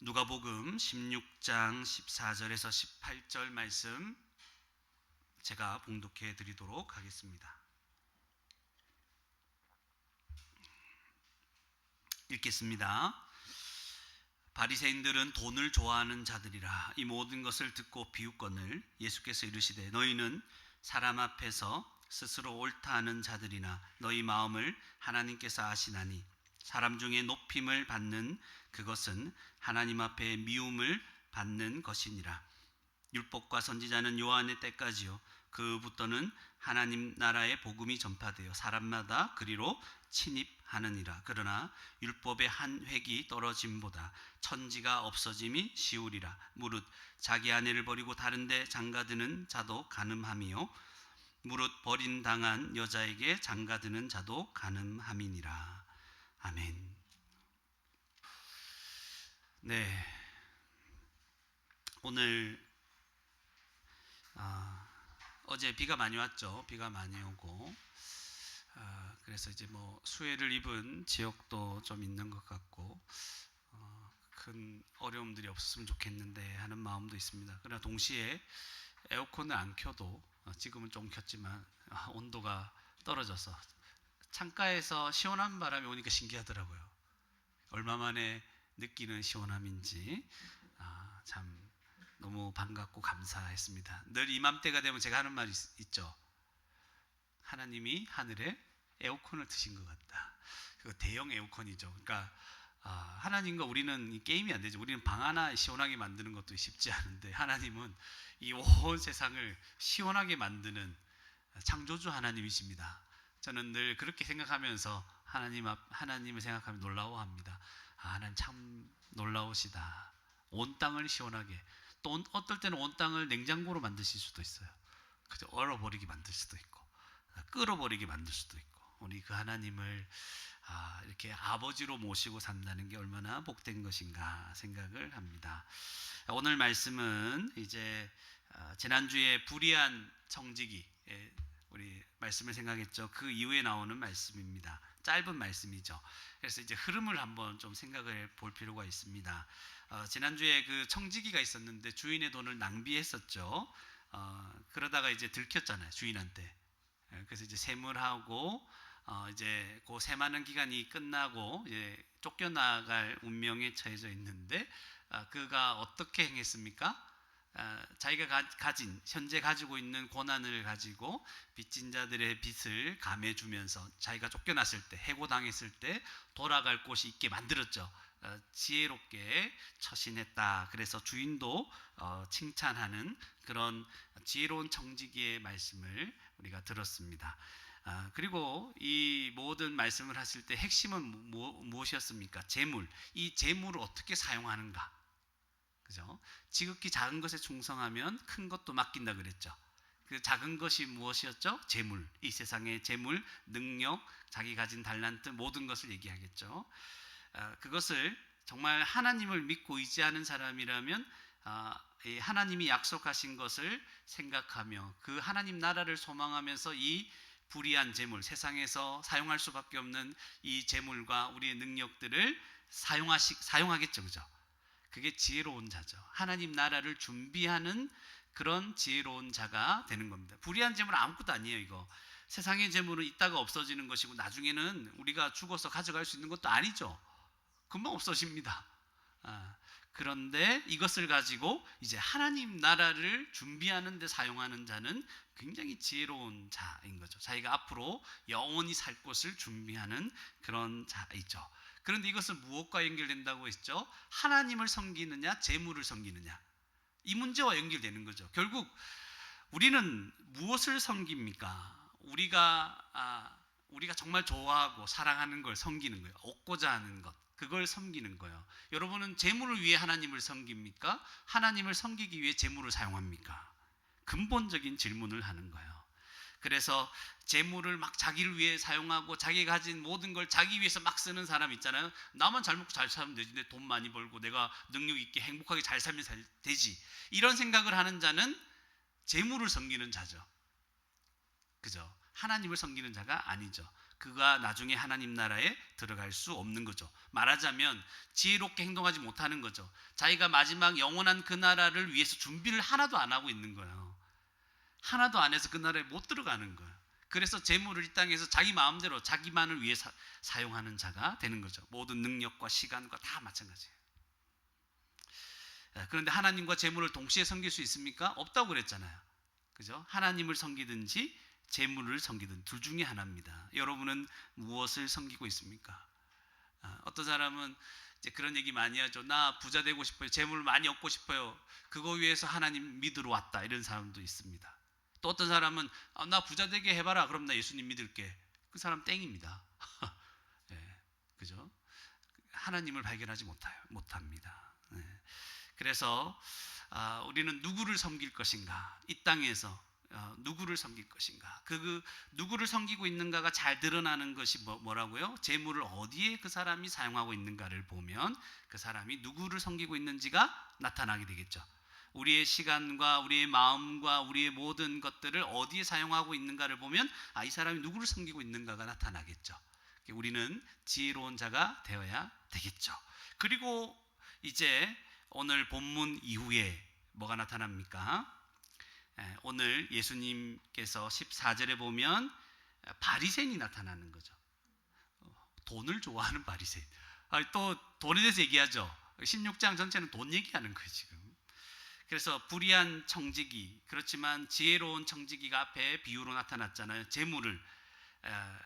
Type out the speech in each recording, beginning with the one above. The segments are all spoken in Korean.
누가복음 16장 14절에서 18절 말씀 제가 봉독해 드리도록 하겠습니다. 읽겠습니다. 바리새인들은 돈을 좋아하는 자들이라. 이 모든 것을 듣고 비웃거늘 예수께서 이르시되 너희는 사람 앞에서 스스로 옳다 하는 자들이나 너희 마음을 하나님께서 아시나니 사람 중에 높임을 받는 그것은 하나님 앞에 미움을 받는 것이니라. 율법과 선지자는 요한의 때까지요 그부터는 하나님 나라의 복음이 전파되어 사람마다 그리로 침입하느니라. 그러나 율법의 한 획이 떨어짐보다 천지가 없어짐이 쉬우리라. 무릇 자기 아내를 버리고 다른 데 장가드는 자도 간음함이요 무릇 버림당한 여자에게 장가드는 자도 간음함이니라. 아멘. 네, 오늘 어제 비가 많이 왔죠. 비가 많이 오고 그래서 이제 뭐 수해를 입은 지역도 좀 있는 것 같고 큰 어려움들이 없었으면 좋겠는데 하는 마음도 있습니다. 그러나 동시에 에어컨을 안 켜도 지금은 좀 켰지만 온도가 떨어져서 창가에서 시원한 바람이 오니까 신기하더라고요. 얼마 만에 느끼는 시원함인지 참 너무 반갑고 감사했습니다. 늘 이맘때가 되면 제가 하는 말이 있죠. 하나님이 하늘에 에어컨을 트신 것 같다. 그 대형 에어컨이죠. 그러니까 하나님과 우리는 이 게임이 안 되죠. 우리는 방 하나 시원하게 만드는 것도 쉽지 않은데 하나님은 이 온 세상을 시원하게 만드는 창조주 하나님이십니다. 저는 늘 그렇게 생각하면서 하나님을 생각하면 놀라워합니다. 하나님 참 놀라우시다. 온 땅을 시원하게, 또 어떨 때는 온 땅을 냉장고로 만드실 수도 있어요. 그죠? 얼어버리게 만들 수도 있고 끓어버리게 만들 수도 있고 우리 그 하나님을 이렇게 아버지로 모시고 산다는 게 얼마나 복된 것인가 생각을 합니다. 오늘 말씀은 이제 지난주에 불의한 청지기 우리 말씀을 생각했죠. 그 이후에 나오는 말씀입니다. 짧은 말씀이죠. 그래서 이제 흐름을 한번 좀 생각을 볼 필요가 있습니다. 지난주에 그 청지기가 있었는데 주인의 돈을 낭비했었죠. 그러다가 이제 들켰잖아요, 주인한테. 그래서 이제 세물하고 이제 그 세마는 기간이 끝나고 이제 쫓겨나갈 운명에 처해져 있는데 그가 어떻게 행했습니까? 자기가 현재 가지고 있는 고난을 가지고 빚진 자들의 빚을 감해주면서 자기가 쫓겨났을 때, 해고당했을 때 돌아갈 곳이 있게 만들었죠. 지혜롭게 처신했다. 그래서 주인도 칭찬하는 그런 지혜로운 청지기의 말씀을 우리가 들었습니다. 그리고 이 모든 말씀을 하실 때 핵심은 무엇이었습니까? 재물. 이 재물을 어떻게 사용하는가? 그죠? 지극히 작은 것에 충성하면 큰 것도 맡긴다 그랬죠. 그 작은 것이 무엇이었죠? 재물. 이 세상의 재물, 능력, 자기 가진 달란트 모든 것을 얘기하겠죠. 그것을 정말 하나님을 믿고 의지하는 사람이라면 하나님이 약속하신 것을 생각하며 그 하나님 나라를 소망하면서 이 불의한 재물, 세상에서 사용할 수밖에 없는 이 재물과 우리의 능력들을 사용하겠죠. 그죠? 그게 지혜로운 자죠. 하나님 나라를 준비하는 그런 지혜로운 자가 되는 겁니다. 불의한 재물은 아무것도 아니에요. 이거 세상의 재물은 있다가 없어지는 것이고 나중에는 우리가 죽어서 가져갈 수 있는 것도 아니죠. 금방 없어집니다. 그런데 이것을 가지고 이제 하나님 나라를 준비하는 데 사용하는 자는 굉장히 지혜로운 자인 거죠. 자기가 앞으로 영원히 살 곳을 준비하는 그런 자이죠. 그런데 이것은 무엇과 연결된다고 했죠? 하나님을 섬기느냐 재물을 섬기느냐, 이 문제와 연결되는 거죠. 결국 우리는 무엇을 섬깁니까? 우리가 정말 좋아하고 사랑하는 걸 섬기는 거예요. 얻고자 하는 것, 그걸 섬기는 거예요. 여러분은 재물을 위해 하나님을 섬깁니까? 하나님을 섬기기 위해 재물을 사용합니까? 근본적인 질문을 하는 거예요. 그래서 재물을 막 자기를 위해 사용하고 자기가 가진 모든 걸 자기 위해서 막 쓰는 사람 있잖아요. 나만 잘 먹고 잘 살면 되지, 내 돈 많이 벌고 내가 능력 있게 행복하게 잘 살면 되지, 이런 생각을 하는 자는 재물을 섬기는 자죠. 그죠? 하나님을 섬기는 자가 아니죠. 그가 나중에 하나님 나라에 들어갈 수 없는 거죠. 말하자면 지혜롭게 행동하지 못하는 거죠. 자기가 마지막 영원한 그 나라를 위해서 준비를 하나도 안 하고 있는 거예요. 하나도 안 해서 그 나라에 못 들어가는 거예요. 그래서 재물을 이 땅에서 자기 마음대로 자기만을 위해 사용하는 자가 되는 거죠. 모든 능력과 시간과 다 마찬가지예요. 그런데 하나님과 재물을 동시에 섬길 수 있습니까? 없다고 그랬잖아요. 그죠? 하나님을 섬기든지 재물을 섬기든 둘 중에 하나입니다. 여러분은 무엇을 섬기고 있습니까? 어떤 사람은 이제 그런 얘기 많이 하죠. 나 부자 되고 싶어요. 재물을 많이 얻고 싶어요. 그거 위해서 하나님 믿으러 왔다. 이런 사람도 있습니다. 또 어떤 사람은 나 부자 되게 해봐라. 그럼 나 예수님 믿을게. 그 사람 땡입니다. 네, 그죠? 하나님을 발견하지 못합니다. 네. 그래서 우리는 누구를 섬길 것인가? 이 땅에서 누구를 섬길 것인가? 그 누구를 섬기고 있는가가 잘 드러나는 것이 뭐라고요? 재물을 어디에 그 사람이 사용하고 있는가를 보면 그 사람이 누구를 섬기고 있는지가 나타나게 되겠죠. 우리의 시간과 우리의 마음과 우리의 모든 것들을 어디에 사용하고 있는가를 보면 이 사람이 누구를 섬기고 있는가가 나타나겠죠. 우리는 지혜로운 자가 되어야 되겠죠. 그리고 이제 오늘 본문 이후에 뭐가 나타납니까? 오늘 예수님께서 14절에 보면 바리새인이 나타나는 거죠. 돈을 좋아하는 바리새인. 또 돈에 대해서 얘기하죠. 16장 전체는 돈 얘기하는 거예요 지금. 그래서 불의한 청지기, 그렇지만 지혜로운 청지기가 앞에 비유로 나타났잖아요. 재물을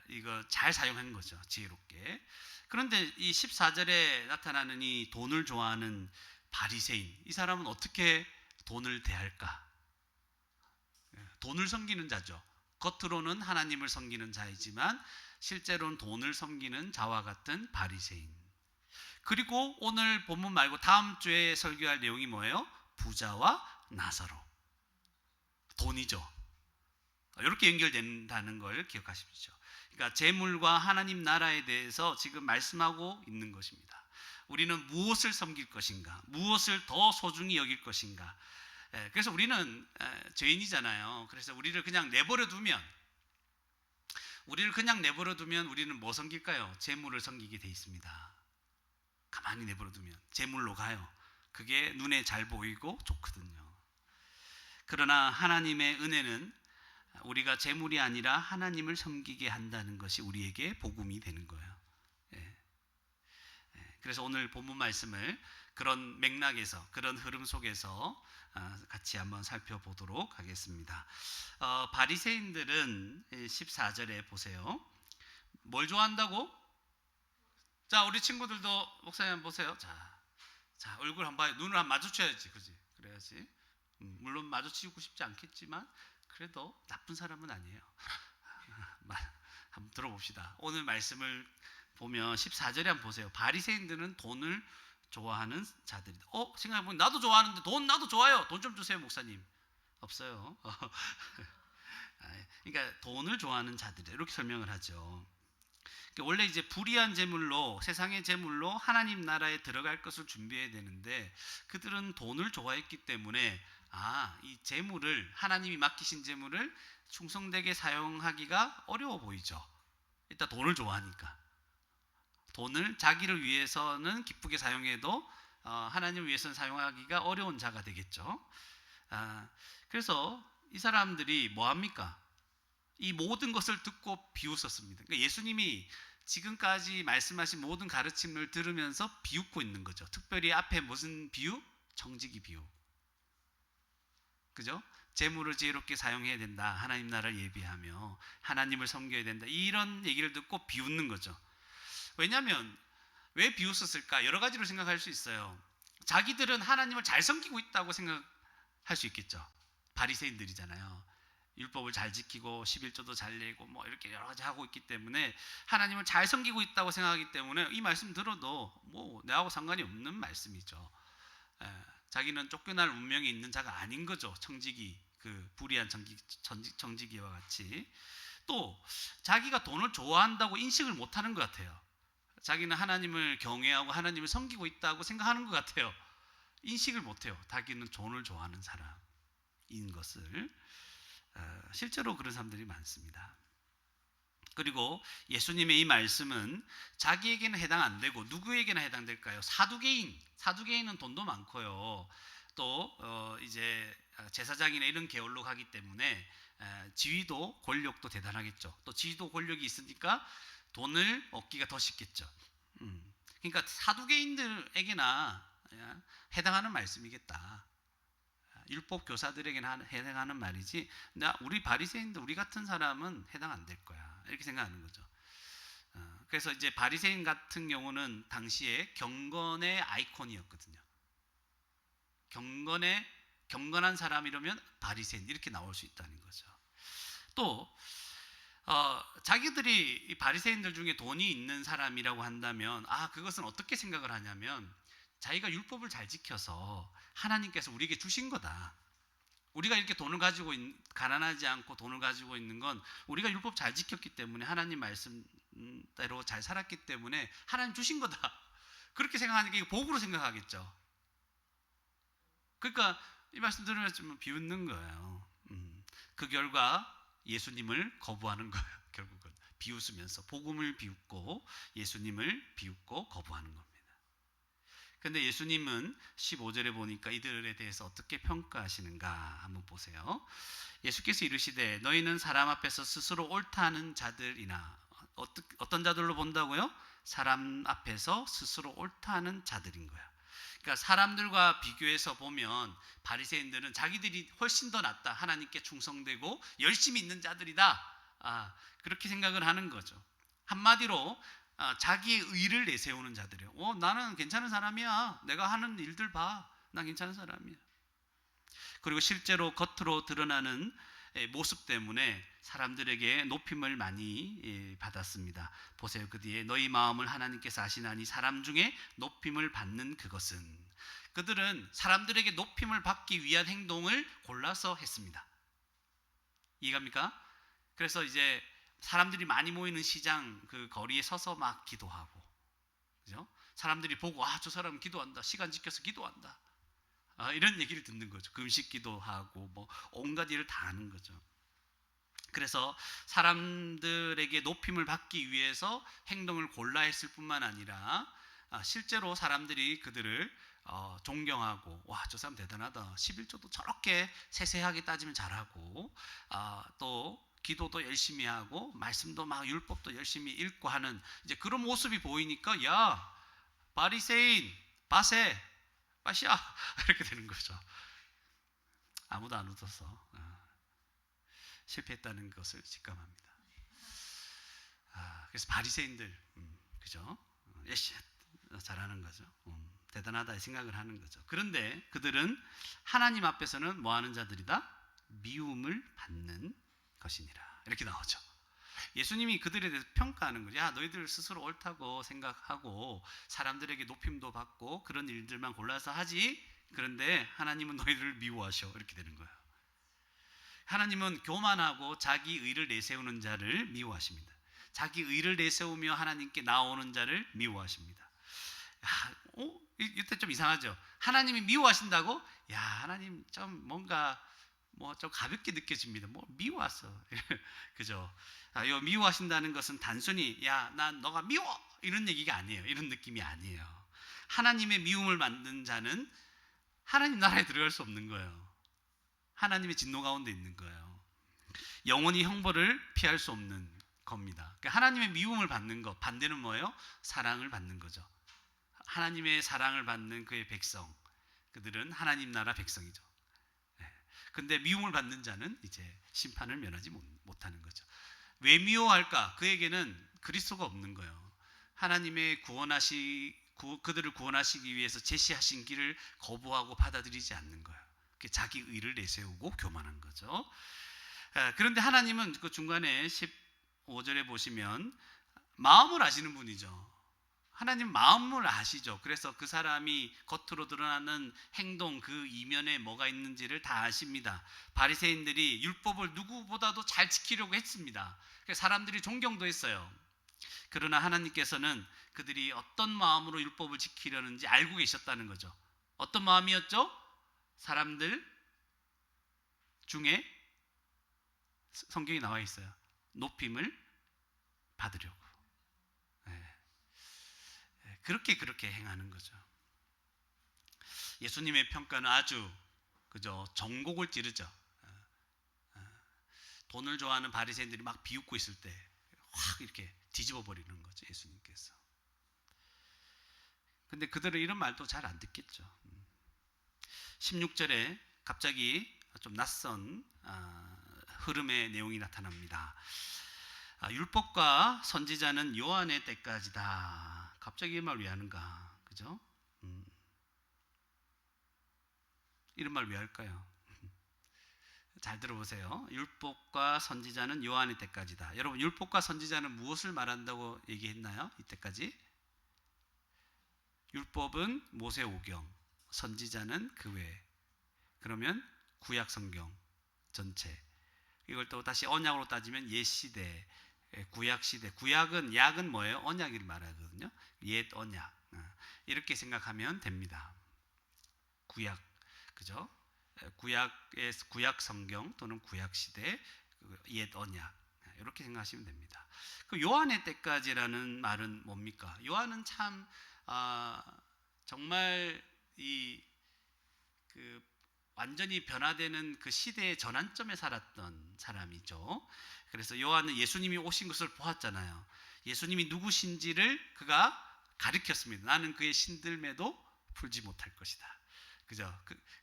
이거 잘 사용한 거죠, 지혜롭게. 그런데 이 14절에 나타나는 이 돈을 좋아하는 바리새인, 이 사람은 어떻게 돈을 대할까? 돈을 섬기는 자죠. 겉으로는 하나님을 섬기는 자이지만 실제로는 돈을 섬기는 자와 같은 바리새인. 그리고 오늘 본문 말고 다음 주에 설교할 내용이 뭐예요? 부자와 나사로. 돈이죠. 이렇게 연결된다는 걸 기억하십시오. 그러니까 재물과 하나님 나라에 대해서 지금 말씀하고 있는 것입니다. 우리는 무엇을 섬길 것인가? 무엇을 더 소중히 여길 것인가? 그래서 우리는 죄인이잖아요. 그래서 우리를 그냥 내버려 두면 우리는 뭐 섬길까요? 재물을 섬기게 돼 있습니다. 가만히 내버려 두면 재물로 가요. 그게 눈에 잘 보이고 좋거든요. 그러나 하나님의 은혜는 우리가 재물이 아니라 하나님을 섬기게 한다는 것이 우리에게 복음이 되는 거예요. 그래서 오늘 본문 말씀을 그런 맥락에서, 그런 흐름 속에서 같이 한번 살펴보도록 하겠습니다. 바리새인들은 14절에 보세요. 뭘 좋아한다고? 자, 우리 친구들도 목사님 한번 보세요. 자, 얼굴 한번 봐요. 눈을 한번 마주쳐야지, 그지? 그래야지. 물론 마주치고 싶지 않겠지만 그래도 나쁜 사람은 아니에요. 한번 들어봅시다. 오늘 말씀을 보면 14절에 한번 보세요. 바리새인들은 돈을 좋아하는 자들이다. 생각해보면 나도 좋아하는데 돈 나도 좋아요. 돈 좀 주세요, 목사님. 없어요. 그러니까 돈을 좋아하는 자들이다. 이렇게 설명을 하죠. 원래 이제 불의한 재물로, 세상의 재물로 하나님 나라에 들어갈 것을 준비해야 되는데 그들은 돈을 좋아했기 때문에 이 재물을, 하나님이 맡기신 재물을 충성되게 사용하기가 어려워 보이죠. 일단 돈을 좋아하니까. 돈을 자기를 위해서는 기쁘게 사용해도 하나님을 위해서는 사용하기가 어려운 자가 되겠죠. 그래서 이 사람들이 뭐 합니까? 이 모든 것을 듣고 비웃었습니다. 그러니까 예수님이 지금까지 말씀하신 모든 가르침을 들으면서 비웃고 있는 거죠. 특별히 앞에 무슨 비유? 청지기 비유. 그죠? 재물을 지혜롭게 사용해야 된다. 하나님 나라를 예비하며 하나님을 섬겨야 된다. 이런 얘기를 듣고 비웃는 거죠. 왜냐하면 왜 비웃었을까? 여러 가지로 생각할 수 있어요. 자기들은 하나님을 잘 섬기고 있다고 생각할 수 있겠죠. 바리새인들이잖아요. 율법을 잘 지키고 11조도 잘 내고 뭐 이렇게 여러 가지 하고 있기 때문에 하나님을 잘 섬기고 있다고 생각하기 때문에 이 말씀 들어도 뭐 내하고 상관이 없는 말씀이죠. 자기는 쫓겨날 운명에 있는 자가 아닌 거죠. 청지기, 그 불의한 청지기와 같이. 또 자기가 돈을 좋아한다고 인식을 못하는 것 같아요. 자기는 하나님을 경외하고 하나님을 섬기고 있다고 생각하는 것 같아요. 인식을 못해요. 자기는 돈을 좋아하는 사람인 것을. 실제로 그런 사람들이 많습니다. 그리고 예수님의 이 말씀은 자기에게는 해당 안 되고 누구에게나 해당될까요? 사두개인은 돈도 많고요. 또 이제 제사장이나 이런 계열로 가기 때문에 지위도 권력도 대단하겠죠. 또 지위도 권력이 있으니까 돈을 얻기가 더 쉽겠죠. 그러니까 사두개인들에게나 해당하는 말씀이겠다. 율법 교사들에게는 해당하는 말이지, 우리 바리새인들, 우리 같은 사람은 해당 안 될 거야, 이렇게 생각하는 거죠. 그래서 이제 바리새인 같은 경우는 당시에 경건의 아이콘이었거든요. 경건한 사람 이러면 바리새인 이렇게 나올 수 있다는 거죠. 또 자기들이 이 바리새인들 중에 돈이 있는 사람이라고 한다면 그것은 어떻게 생각을 하냐면 자기가 율법을 잘 지켜서 하나님께서 우리에게 주신 거다. 우리가 이렇게 돈을 가지고 가난하지 않고 돈을 가지고 있는 건 우리가 율법 잘 지켰기 때문에, 하나님 말씀대로 잘 살았기 때문에 하나님 주신 거다. 그렇게 생각하니까 이거 복으로 생각하겠죠. 그러니까 이 말씀 들으면 좀 비웃는 거예요. 그 결과 예수님을 거부하는 거예요. 결국은 비웃으면서 복음을 비웃고 예수님을 비웃고 거부하는 겁니다. 근데 예수님은 15절에 보니까 이들에 대해서 어떻게 평가하시는가 한번 보세요. 예수께서 이르시되 너희는 사람 앞에서 스스로 옳다는 자들이나, 어떤 자들로 본다고요? 사람 앞에서 스스로 옳다는 자들인 거야. 그러니까 사람들과 비교해서 보면 바리새인들은 자기들이 훨씬 더 낫다, 하나님께 충성되고 열심히 있는 자들이다, 그렇게 생각을 하는 거죠. 한마디로 자기의 의를 내세우는 자들이에요. 나는 괜찮은 사람이야, 내가 하는 일들 봐, 난 괜찮은 사람이야. 그리고 실제로 겉으로 드러나는 모습 때문에 사람들에게 높임을 많이 받았습니다. 보세요. 그 뒤에 너희 마음을 하나님께서 아시나니 사람 중에 높임을 받는 그것은, 그들은 사람들에게 높임을 받기 위한 행동을 골라서 했습니다. 이해갑니까? 그래서 이제 사람들이 많이 모이는 시장 그 거리에 서서 막 기도하고, 그죠? 사람들이 보고 저 사람은 기도한다, 시간 지켜서 기도한다, 이런 얘기를 듣는 거죠. 금식 기도하고 뭐 온갖 일을 다 하는 거죠. 그래서 사람들에게 높임을 받기 위해서 행동을 골라 했을 뿐만 아니라 실제로 사람들이 그들을 존경하고, 저 사람 대단하다, 11조도 저렇게 세세하게 따지면 잘하고, 또 기도도 열심히 하고 말씀도 막 율법도 열심히 읽고 하는 이제 그런 모습이 보이니까, 야 바리새인 바세 빠시야 이렇게 되는 거죠. 아무도 안 웃어서 실패했다는 것을 직감합니다. 그래서 바리새인들, 그죠? 열심히 잘하는 거죠. 대단하다 생각을 하는 거죠. 그런데 그들은 하나님 앞에서는 뭐 하는 자들이다? 미움을 받는 것이니라, 이렇게 나오죠. 예수님이 그들에 대해서 평가하는 거죠. 야, 너희들 스스로 옳다고 생각하고 사람들에게 높임도 받고 그런 일들만 골라서 하지, 그런데 하나님은 너희들을 미워하셔, 이렇게 되는 거예요. 하나님은 교만하고 자기 의를 내세우는 자를 미워하십니다. 자기 의를 내세우며 하나님께 나오는 자를 미워하십니다. 이때 좀 이상하죠. 하나님이 미워하신다고? 야, 하나님 좀 뭔가 좀 가볍게 느껴집니다. 미워서 그죠? 요 미워하신다는 것은 단순히 난 너가 미워 이런 얘기가 아니에요. 이런 느낌이 아니에요. 하나님의 미움을 받는 자는 하나님 나라에 들어갈 수 없는 거예요. 하나님의 진노 가운데 있는 거예요. 영원히 형벌을 피할 수 없는 겁니다. 그러니까 하나님의 미움을 받는 것, 반대는 뭐예요? 사랑을 받는 거죠. 하나님의 사랑을 받는 그의 백성, 그들은 하나님 나라 백성이죠. 근데 미움을 받는 자는 이제 심판을 면하지 못하는 거죠. 왜 미워할까? 그에게는 그리스도가 없는 거예요. 하나님의 그들을 구원하시기 위해서 제시하신 길을 거부하고 받아들이지 않는 거예요. 자기 의를 내세우고 교만한 거죠. 그런데 하나님은 그 중간에 15절에 보시면 마음을 아시는 분이죠. 하나님 마음을 아시죠. 그래서 그 사람이 겉으로 드러나는 행동, 그 이면에 뭐가 있는지를 다 아십니다. 바리새인들이 율법을 누구보다도 잘 지키려고 했습니다. 그래서 사람들이 존경도 했어요. 그러나 하나님께서는 그들이 어떤 마음으로 율법을 지키려는지 알고 계셨다는 거죠. 어떤 마음이었죠? 사람들 중에 성경에 나와 있어요. 높임을 받으려고. 예. 그렇게 행하는 거죠. 예수님의 평가는 아주 그죠, 정곡을 찌르죠. 돈을 좋아하는 바리새인들이 막 비웃고 있을 때 확 이렇게 뒤집어 버리는 거죠, 예수님께서. 근데 그들은 이런 말도 잘 안 듣겠죠. 16절에 갑자기 좀 낯선 흐름의 내용이 나타납니다. 율법과 선지자는 요한의 때까지다. 갑자기 이 말 왜 하는가? 그죠? 이런 말 왜 할까요? 잘 들어보세요. 율법과 선지자는 요한의 때까지다. 여러분, 율법과 선지자는 무엇을 말한다고 얘기했나요? 이때까지? 율법은 모세 오경, 선지자는 그 외. 그러면 구약 성경 전체. 이걸 또 다시 언약으로 따지면 옛 시대, 구약 시대. 구약은 약은 뭐예요? 언약을 말하거든요. 옛 언약. 이렇게 생각하면 됩니다. 구약, 그죠? 구약 성경 또는 구약 시대, 옛 언약, 이렇게 생각하시면 됩니다. 그 요한의 때까지라는 말은 뭡니까? 요한은 참 정말 그 완전히 변화되는 그 시대의 전환점에 살았던 사람이죠. 그래서 요한은 예수님이 오신 것을 보았잖아요. 예수님이 누구신지를 그가 가르쳤습니다. 나는 그의 신들매도 풀지 못할 것이다. 그죠?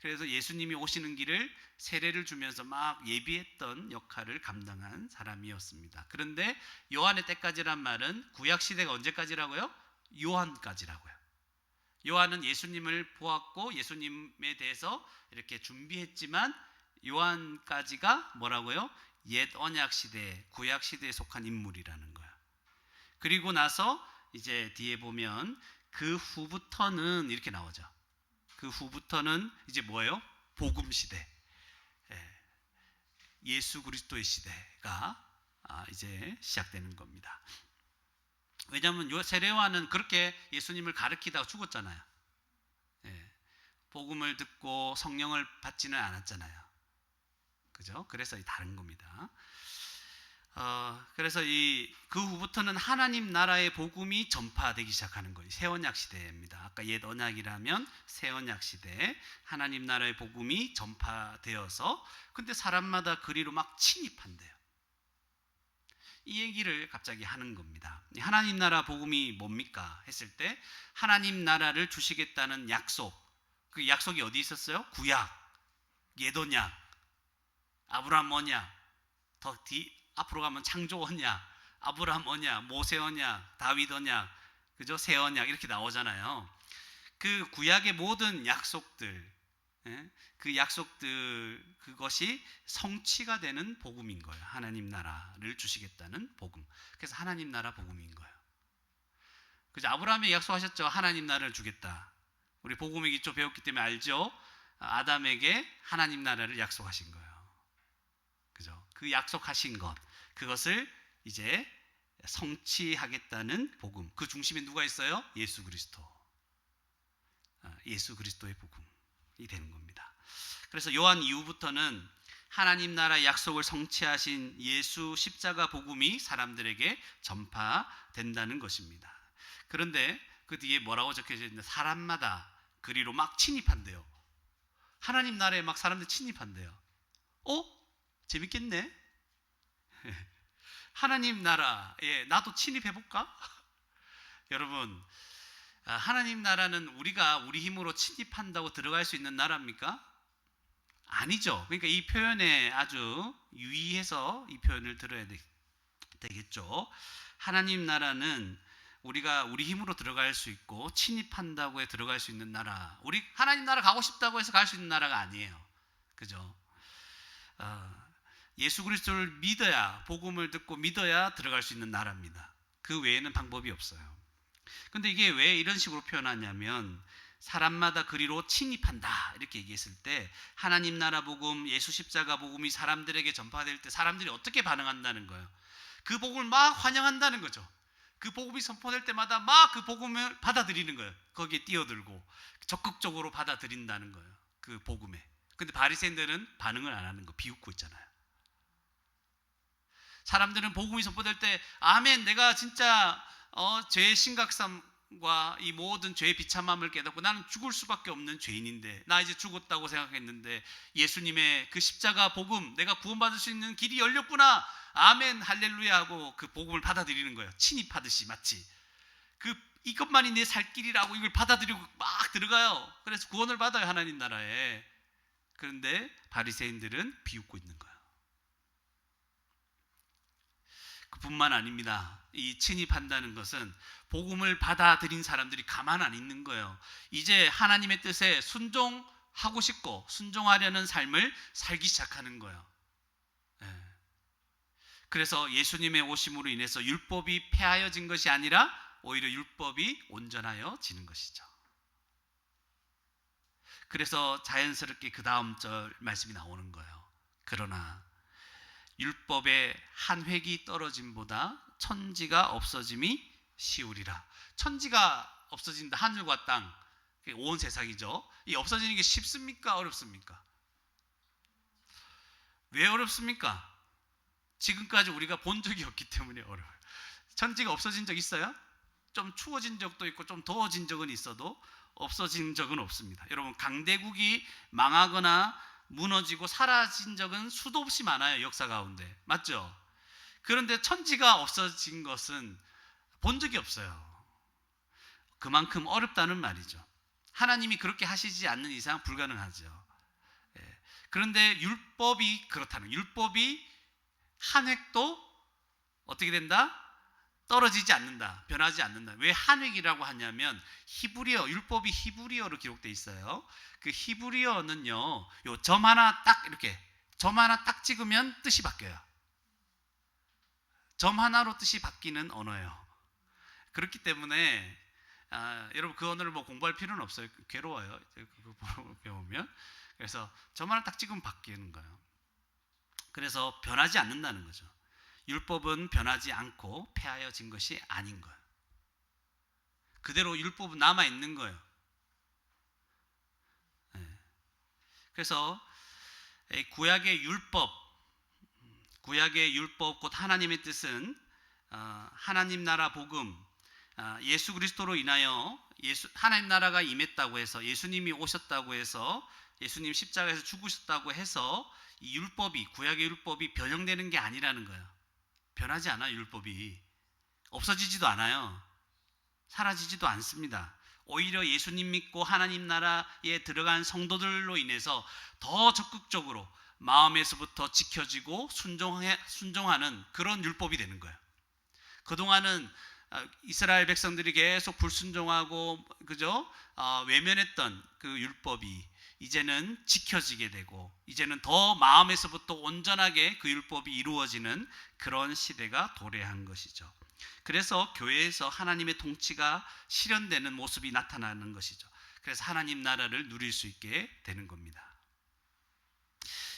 그래서 예수님이 오시는 길을 세례를 주면서 막 예비했던 역할을 감당한 사람이었습니다. 그런데 요한의 때까지란 말은 구약 시대가 언제까지라고요? 요한까지라고요. 요한은 예수님을 보았고 예수님에 대해서 이렇게 준비했지만 요한까지가 뭐라고요? 옛 언약 시대, 구약 시대에 속한 인물이라는 거예요. 그리고 나서 이제 뒤에 보면 그 후부터는 이렇게 나오죠. 그 후부터는 이제 뭐예요? 복음 시대, 예수 그리스도의 시대가 이제 시작되는 겁니다. 왜냐하면 세례요한은 그렇게 예수님을 가르치다가 죽었잖아요. 복음을 듣고 성령을 받지는 않았잖아요. 그죠? 그래서 다른 겁니다. 그래서 그 후부터는 하나님 나라의 복음이 전파되기 시작하는 거예요. 새 언약 시대입니다. 아까 옛 언약이라면 새 언약 시대, 하나님 나라의 복음이 전파되어서 근데 사람마다 그리로 막 침입한대요. 이 얘기를 갑자기 하는 겁니다. 하나님 나라 복음이 뭡니까? 했을 때 하나님 나라를 주시겠다는 약속. 그 약속이 어디 있었어요? 구약, 옛 언약, 아브라함 언약, 앞으로 가면 창조 언약, 아브라함 언약, 모세 언약, 다윗 언약, 그죠? 새 언약 이렇게 나오잖아요. 그 구약의 모든 약속들, 그 약속들, 그것이 성취가 되는 복음인 거예요. 하나님 나라를 주시겠다는 복음. 그래서 하나님 나라 복음인 거예요. 그죠? 아브라함이 약속하셨죠. 하나님 나라를 주겠다. 우리 복음의 기초 배웠기 때문에 알죠. 아담에게 하나님 나라를 약속하신 거예요. 그죠? 그 약속하신 것, 그것을 이제 성취하겠다는 복음. 그 중심에 누가 있어요? 예수 그리스도. 예수 그리스도의 복음이 되는 겁니다. 그래서 요한 이후부터는 하나님 나라 약속을 성취하신 예수 십자가 복음이 사람들에게 전파된다는 것입니다. 그런데 그 뒤에 뭐라고 적혀져 있는데 사람마다 그리로 막 침입한대요. 하나님 나라에 막 사람들 침입한대요. 재밌겠네. 하나님 나라에 나도 침입해볼까? 여러분, 하나님 나라는 우리가 우리 힘으로 침입한다고 들어갈 수 있는 나라입니까? 아니죠. 그러니까 이 표현에 아주 유의해서 이 표현을 들어야 되겠죠. 하나님 나라는 우리가 우리 힘으로 들어갈 수 있고 침입한다고 해 들어갈 수 있는 나라. 우리 하나님 나라 가고 싶다고 해서 갈 수 있는 나라가 아니에요. 그죠? 예수 그리스도를 믿어야, 복음을 듣고 믿어야 들어갈 수 있는 나라입니다. 그 외에는 방법이 없어요. 근데 이게 왜 이런 식으로 표현하냐면 사람마다 그리로 침입한다 이렇게 얘기했을 때 하나님 나라 복음, 예수 십자가 복음이 사람들에게 전파될 때 사람들이 어떻게 반응한다는 거예요. 그 복음을 막 환영한다는 거죠. 그 복음이 선포될 때마다 막 그 복음을 받아들이는 거예요. 거기에 뛰어들고 적극적으로 받아들인다는 거예요. 그 복음에. 근데 바리새인들은 반응을 안 하는 거, 비웃고 있잖아요. 사람들은 복음이 선포될 때 아멘, 내가 진짜 죄의 심각성과 이 모든 죄의 비참함을 깨닫고 나는 죽을 수밖에 없는 죄인인데, 나 이제 죽었다고 생각했는데 예수님의 그 십자가 복음, 내가 구원받을 수 있는 길이 열렸구나, 아멘 할렐루야 하고 그 복음을 받아들이는 거예요. 침입하듯이 마치 이것만이 내 살 길이라고 이걸 받아들이고 막 들어가요. 그래서 구원을 받아요, 하나님 나라에. 그런데 바리새인들은 비웃고 있는 거예요. 그뿐만 아닙니다. 이 침입한다는 것은 복음을 받아들인 사람들이 가만 안 있는 거예요. 이제 하나님의 뜻에 순종하고 싶고 순종하려는 삶을 살기 시작하는 거예요. 그래서 예수님의 오심으로 인해서 율법이 폐하여진 것이 아니라 오히려 율법이 온전하여지는 것이죠. 그래서 자연스럽게 그 다음 절 말씀이 나오는 거예요. 그러나 율법의 한 획이 떨어짐보다 천지가 없어짐이 쉬우리라. 천지가 없어진다. 하늘과 땅, 온 세상이죠. 이 없어지는 게 쉽습니까? 어렵습니까? 왜 어렵습니까? 지금까지 우리가 본 적이 없기 때문에 어려워요. 천지가 없어진 적 있어요? 좀 추워진 적도 있고 좀 더워진 적은 있어도 없어진 적은 없습니다. 여러분, 강대국이 망하거나 무너지고 사라진 적은 수도 없이 많아요, 역사 가운데. 맞죠? 그런데 천지가 없어진 것은 본 적이 없어요. 그만큼 어렵다는 말이죠. 하나님이 그렇게 하시지 않는 이상 불가능하죠. 그런데 율법이 그렇다는, 율법이 한 획도 어떻게 된다? 떨어지지 않는다. 변하지 않는다. 왜 한 획이라고 하냐면 히브리어, 율법이 히브리어로 기록되어 있어요. 그 히브리어는요, 요 점 하나 딱 이렇게 점 하나 딱 찍으면 뜻이 바뀌어요. 점 하나로 뜻이 바뀌는 언어예요. 그렇기 때문에 여러분 그 언어를 뭐 공부할 필요는 없어요. 괴로워요. 그거 배우면. 그래서 점 하나 딱 찍으면 바뀌는 거예요. 그래서 변하지 않는다는 거죠. 율법은 변하지 않고 폐하여진 것이 아닌 거예요. 그대로 율법은 남아있는 거예요. 그래서 구약의 율법 곧 하나님의 뜻은 하나님 나라 복음, 예수 그리스도로 인하여 하나님 나라가 임했다고 해서, 예수님이 오셨다고 해서, 예수님 십자가에서 죽으셨다고 해서 이 율법이, 구약의 율법이 변형되는 게 아니라는 거예요. 변하지 않아요. 율법이 없어지지도 않아요. 사라지지도 않습니다. 오히려 예수님 믿고 하나님 나라에 들어간 성도들로 인해서 더 적극적으로 마음에서부터 지켜지고 순종하는 그런 율법이 되는 거예요. 그동안은 이스라엘 백성들이 계속 불순종하고 외면했던 그 율법이 이제는 지켜지게 되고, 이제는 더 마음에서부터 온전하게 그 율법이 이루어지는 그런 시대가 도래한 것이죠. 그래서 교회에서 하나님의 통치가 실현되는 모습이 나타나는 것이죠. 그래서 하나님 나라를 누릴 수 있게 되는 겁니다.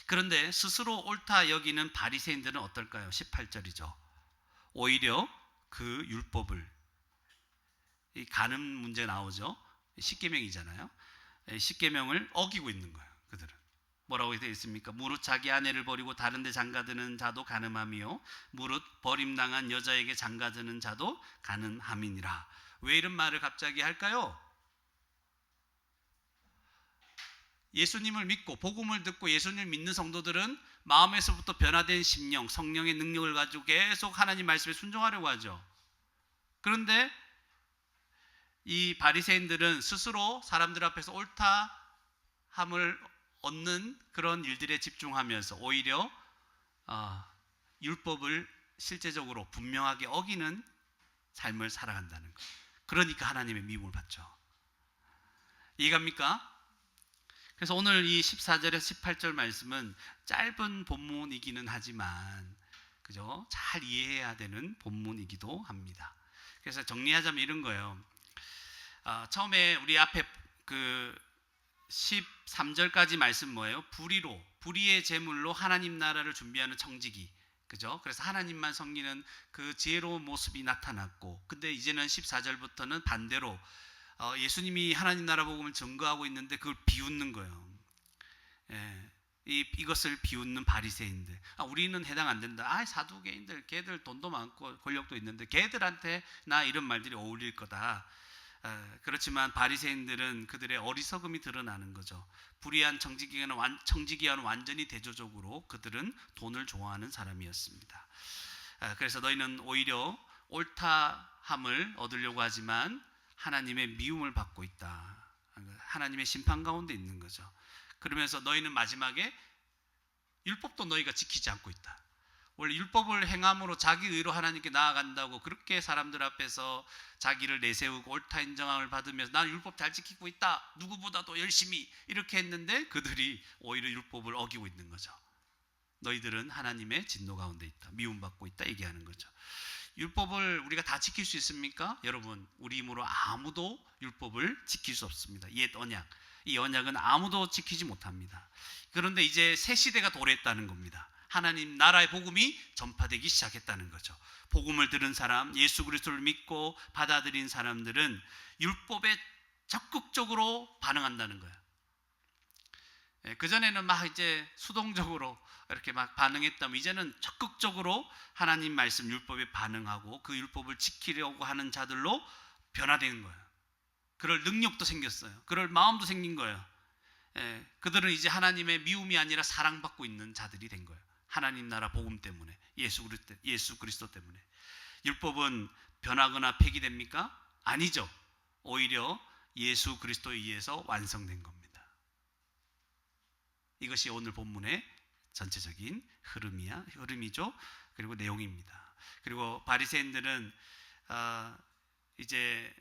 그런데 스스로 옳다 여기는 바리새인들은 어떨까요? 18절이죠. 오히려 그 율법을, 이 간음 문제 나오죠. 십계명이잖아요. 십계명을 어기고 있는 거예요. 그들은 뭐라고 되어 있습니까? 무릇 자기 아내를 버리고 다른 데 장가드는 자도 간음함이요 무릇 버림당한 여자에게 장가드는 자도 간음함이니라. 왜 이런 말을 갑자기 할까요? 예수님을 믿고 복음을 듣고 예수님을 믿는 성도들은 마음에서부터 변화된 심령, 성령의 능력을 가지고 계속 하나님 말씀에 순종하려고 하죠. 그런데 이 바리새인들은 스스로 사람들 앞에서 옳다함을 얻는 그런 일들에 집중하면서 오히려 율법을 실제적으로 분명하게 어기는 삶을 살아간다는 거예요. 그러니까 하나님의 미움을 받죠. 이해갑니까? 그래서 오늘 이 14절에서 18절 말씀은 짧은 본문이기는 하지만 그죠? 잘 이해해야 되는 본문이기도 합니다. 그래서 정리하자면 이런 거예요. 처음에 우리 앞에 그 13절까지 말씀 뭐예요? 불의의 제물로 하나님 나라를 준비하는 청지기, 그죠? 그래서 하나님만 섬기는 그 지혜로운 모습이 나타났고, 근데 이제는 14절부터는 반대로 예수님이 하나님 나라 복음을 증거하고 있는데 그걸 비웃는 거예요. 이것을 비웃는 바리새인들. 우리는 해당 안 된다. 사두개인들, 걔들 돈도 많고 권력도 있는데 걔들한테 나 이런 말들이 어울릴 거다. 그렇지만 바리새인들은 그들의 어리석음이 드러나는 거죠. 불의한 청지기와는 완전히 대조적으로 그들은 돈을 좋아하는 사람이었습니다. 그래서 너희는 오히려 옳다함을 얻으려고 하지만 하나님의 미움을 받고 있다. 하나님의 심판 가운데 있는 거죠. 그러면서 너희는 마지막에 율법도 너희가 지키지 않고 있다. 원래 율법을 행함으로 자기 의로 하나님께 나아간다고 그렇게 사람들 앞에서 자기를 내세우고 옳다 인정함을 받으면서 나는 율법 잘 지키고 있다, 누구보다도 열심히, 이렇게 했는데 그들이 오히려 율법을 어기고 있는 거죠. 너희들은 하나님의 진노 가운데 있다, 미움받고 있다 얘기하는 거죠. 율법을 우리가 다 지킬 수 있습니까? 여러분, 우리 힘으로 아무도 율법을 지킬 수 없습니다. 옛 언약, 이 언약은 아무도 지키지 못합니다. 그런데 이제 새 시대가 도래했다는 겁니다. 하나님 나라의 복음이 전파되기 시작했다는 거죠. 복음을 들은 사람, 예수 그리스도를 믿고 받아들인 사람들은 율법에 적극적으로 반응한다는 거예요. 그전에는 막 이제 수동적으로 이렇게 막 반응했다면 이제는 적극적으로 하나님 말씀 율법에 반응하고 그 율법을 지키려고 하는 자들로 변화되는 거예요. 그럴 능력도 생겼어요. 그럴 마음도 생긴 거예요. 그들은 이제 하나님의 미움이 아니라 사랑받고 있는 자들이 된 거예요. 하나님 나라 복음 때문에, 예수 그리스도 때문에. 율법은 변하거나 폐기됩니까? 아니죠. 오히려 예수 그리스도에 의해서 완성된 겁니다. 이것이 오늘 본문의 전체적인 흐름이죠. 그리고 내용입니다. 그리고 바리새인들은 이제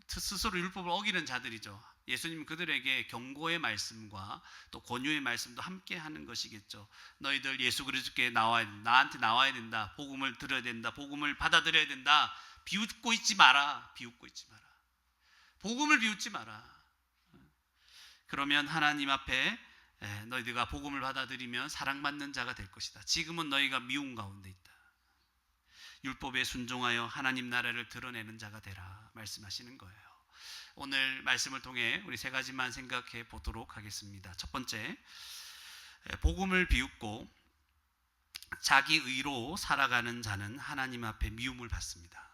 스스로 율법을 어기는 자들이죠. 예수님 그들에게 경고의 말씀과 또 권유의 말씀도 함께 하는 것이겠죠. 너희들 예수 그리스도께 나한테 나와야 된다. 복음을 들어야 된다. 복음을 받아들여야 된다. 비웃고 있지 마라. 복음을 비웃지 마라. 그러면 하나님 앞에 너희들가 복음을 받아들이면 사랑받는 자가 될 것이다. 지금은 너희가 미움 가운데 있다. 율법에 순종하여 하나님 나라를 드러내는 자가 되라 말씀하시는 거예요. 오늘 말씀을 통해 우리 세 가지만 생각해 보도록 하겠습니다. 첫 번째, 복음을 비웃고 자기 의로 살아가는 자는 하나님 앞에 미움을 받습니다.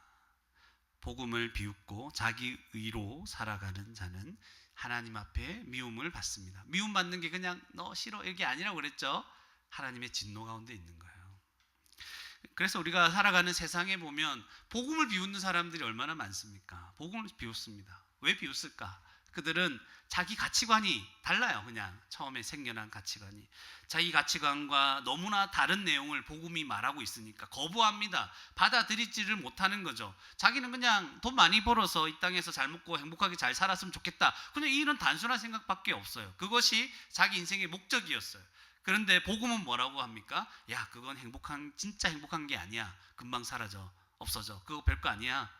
복음을 비웃고 자기 의로 살아가는 자는 하나님 앞에 미움을 받습니다. 미움 받는 게 그냥 너 싫어 이게 아니라고 그랬죠. 하나님의 진노 가운데 있는 거예요. 그래서 우리가 살아가는 세상에 보면 복음을 비웃는 사람들이 얼마나 많습니까? 복음을 비웃습니다. 왜 비웃을까? 그들은 자기 가치관이 달라요. 그냥 처음에 생겨난 가치관이 자기 가치관과 너무나 다른 내용을 복음이 말하고 있으니까 거부합니다. 받아들이지를 못하는 거죠. 자기는 그냥 돈 많이 벌어서 이 땅에서 잘 먹고 행복하게 잘 살았으면 좋겠다. 그냥 이런 단순한 생각밖에 없어요. 그것이 자기 인생의 목적이었어요. 그런데 복음은 뭐라고 합니까? 야, 그건 진짜 행복한 게 아니야. 금방 사라져, 없어져. 그거 별거 아니야.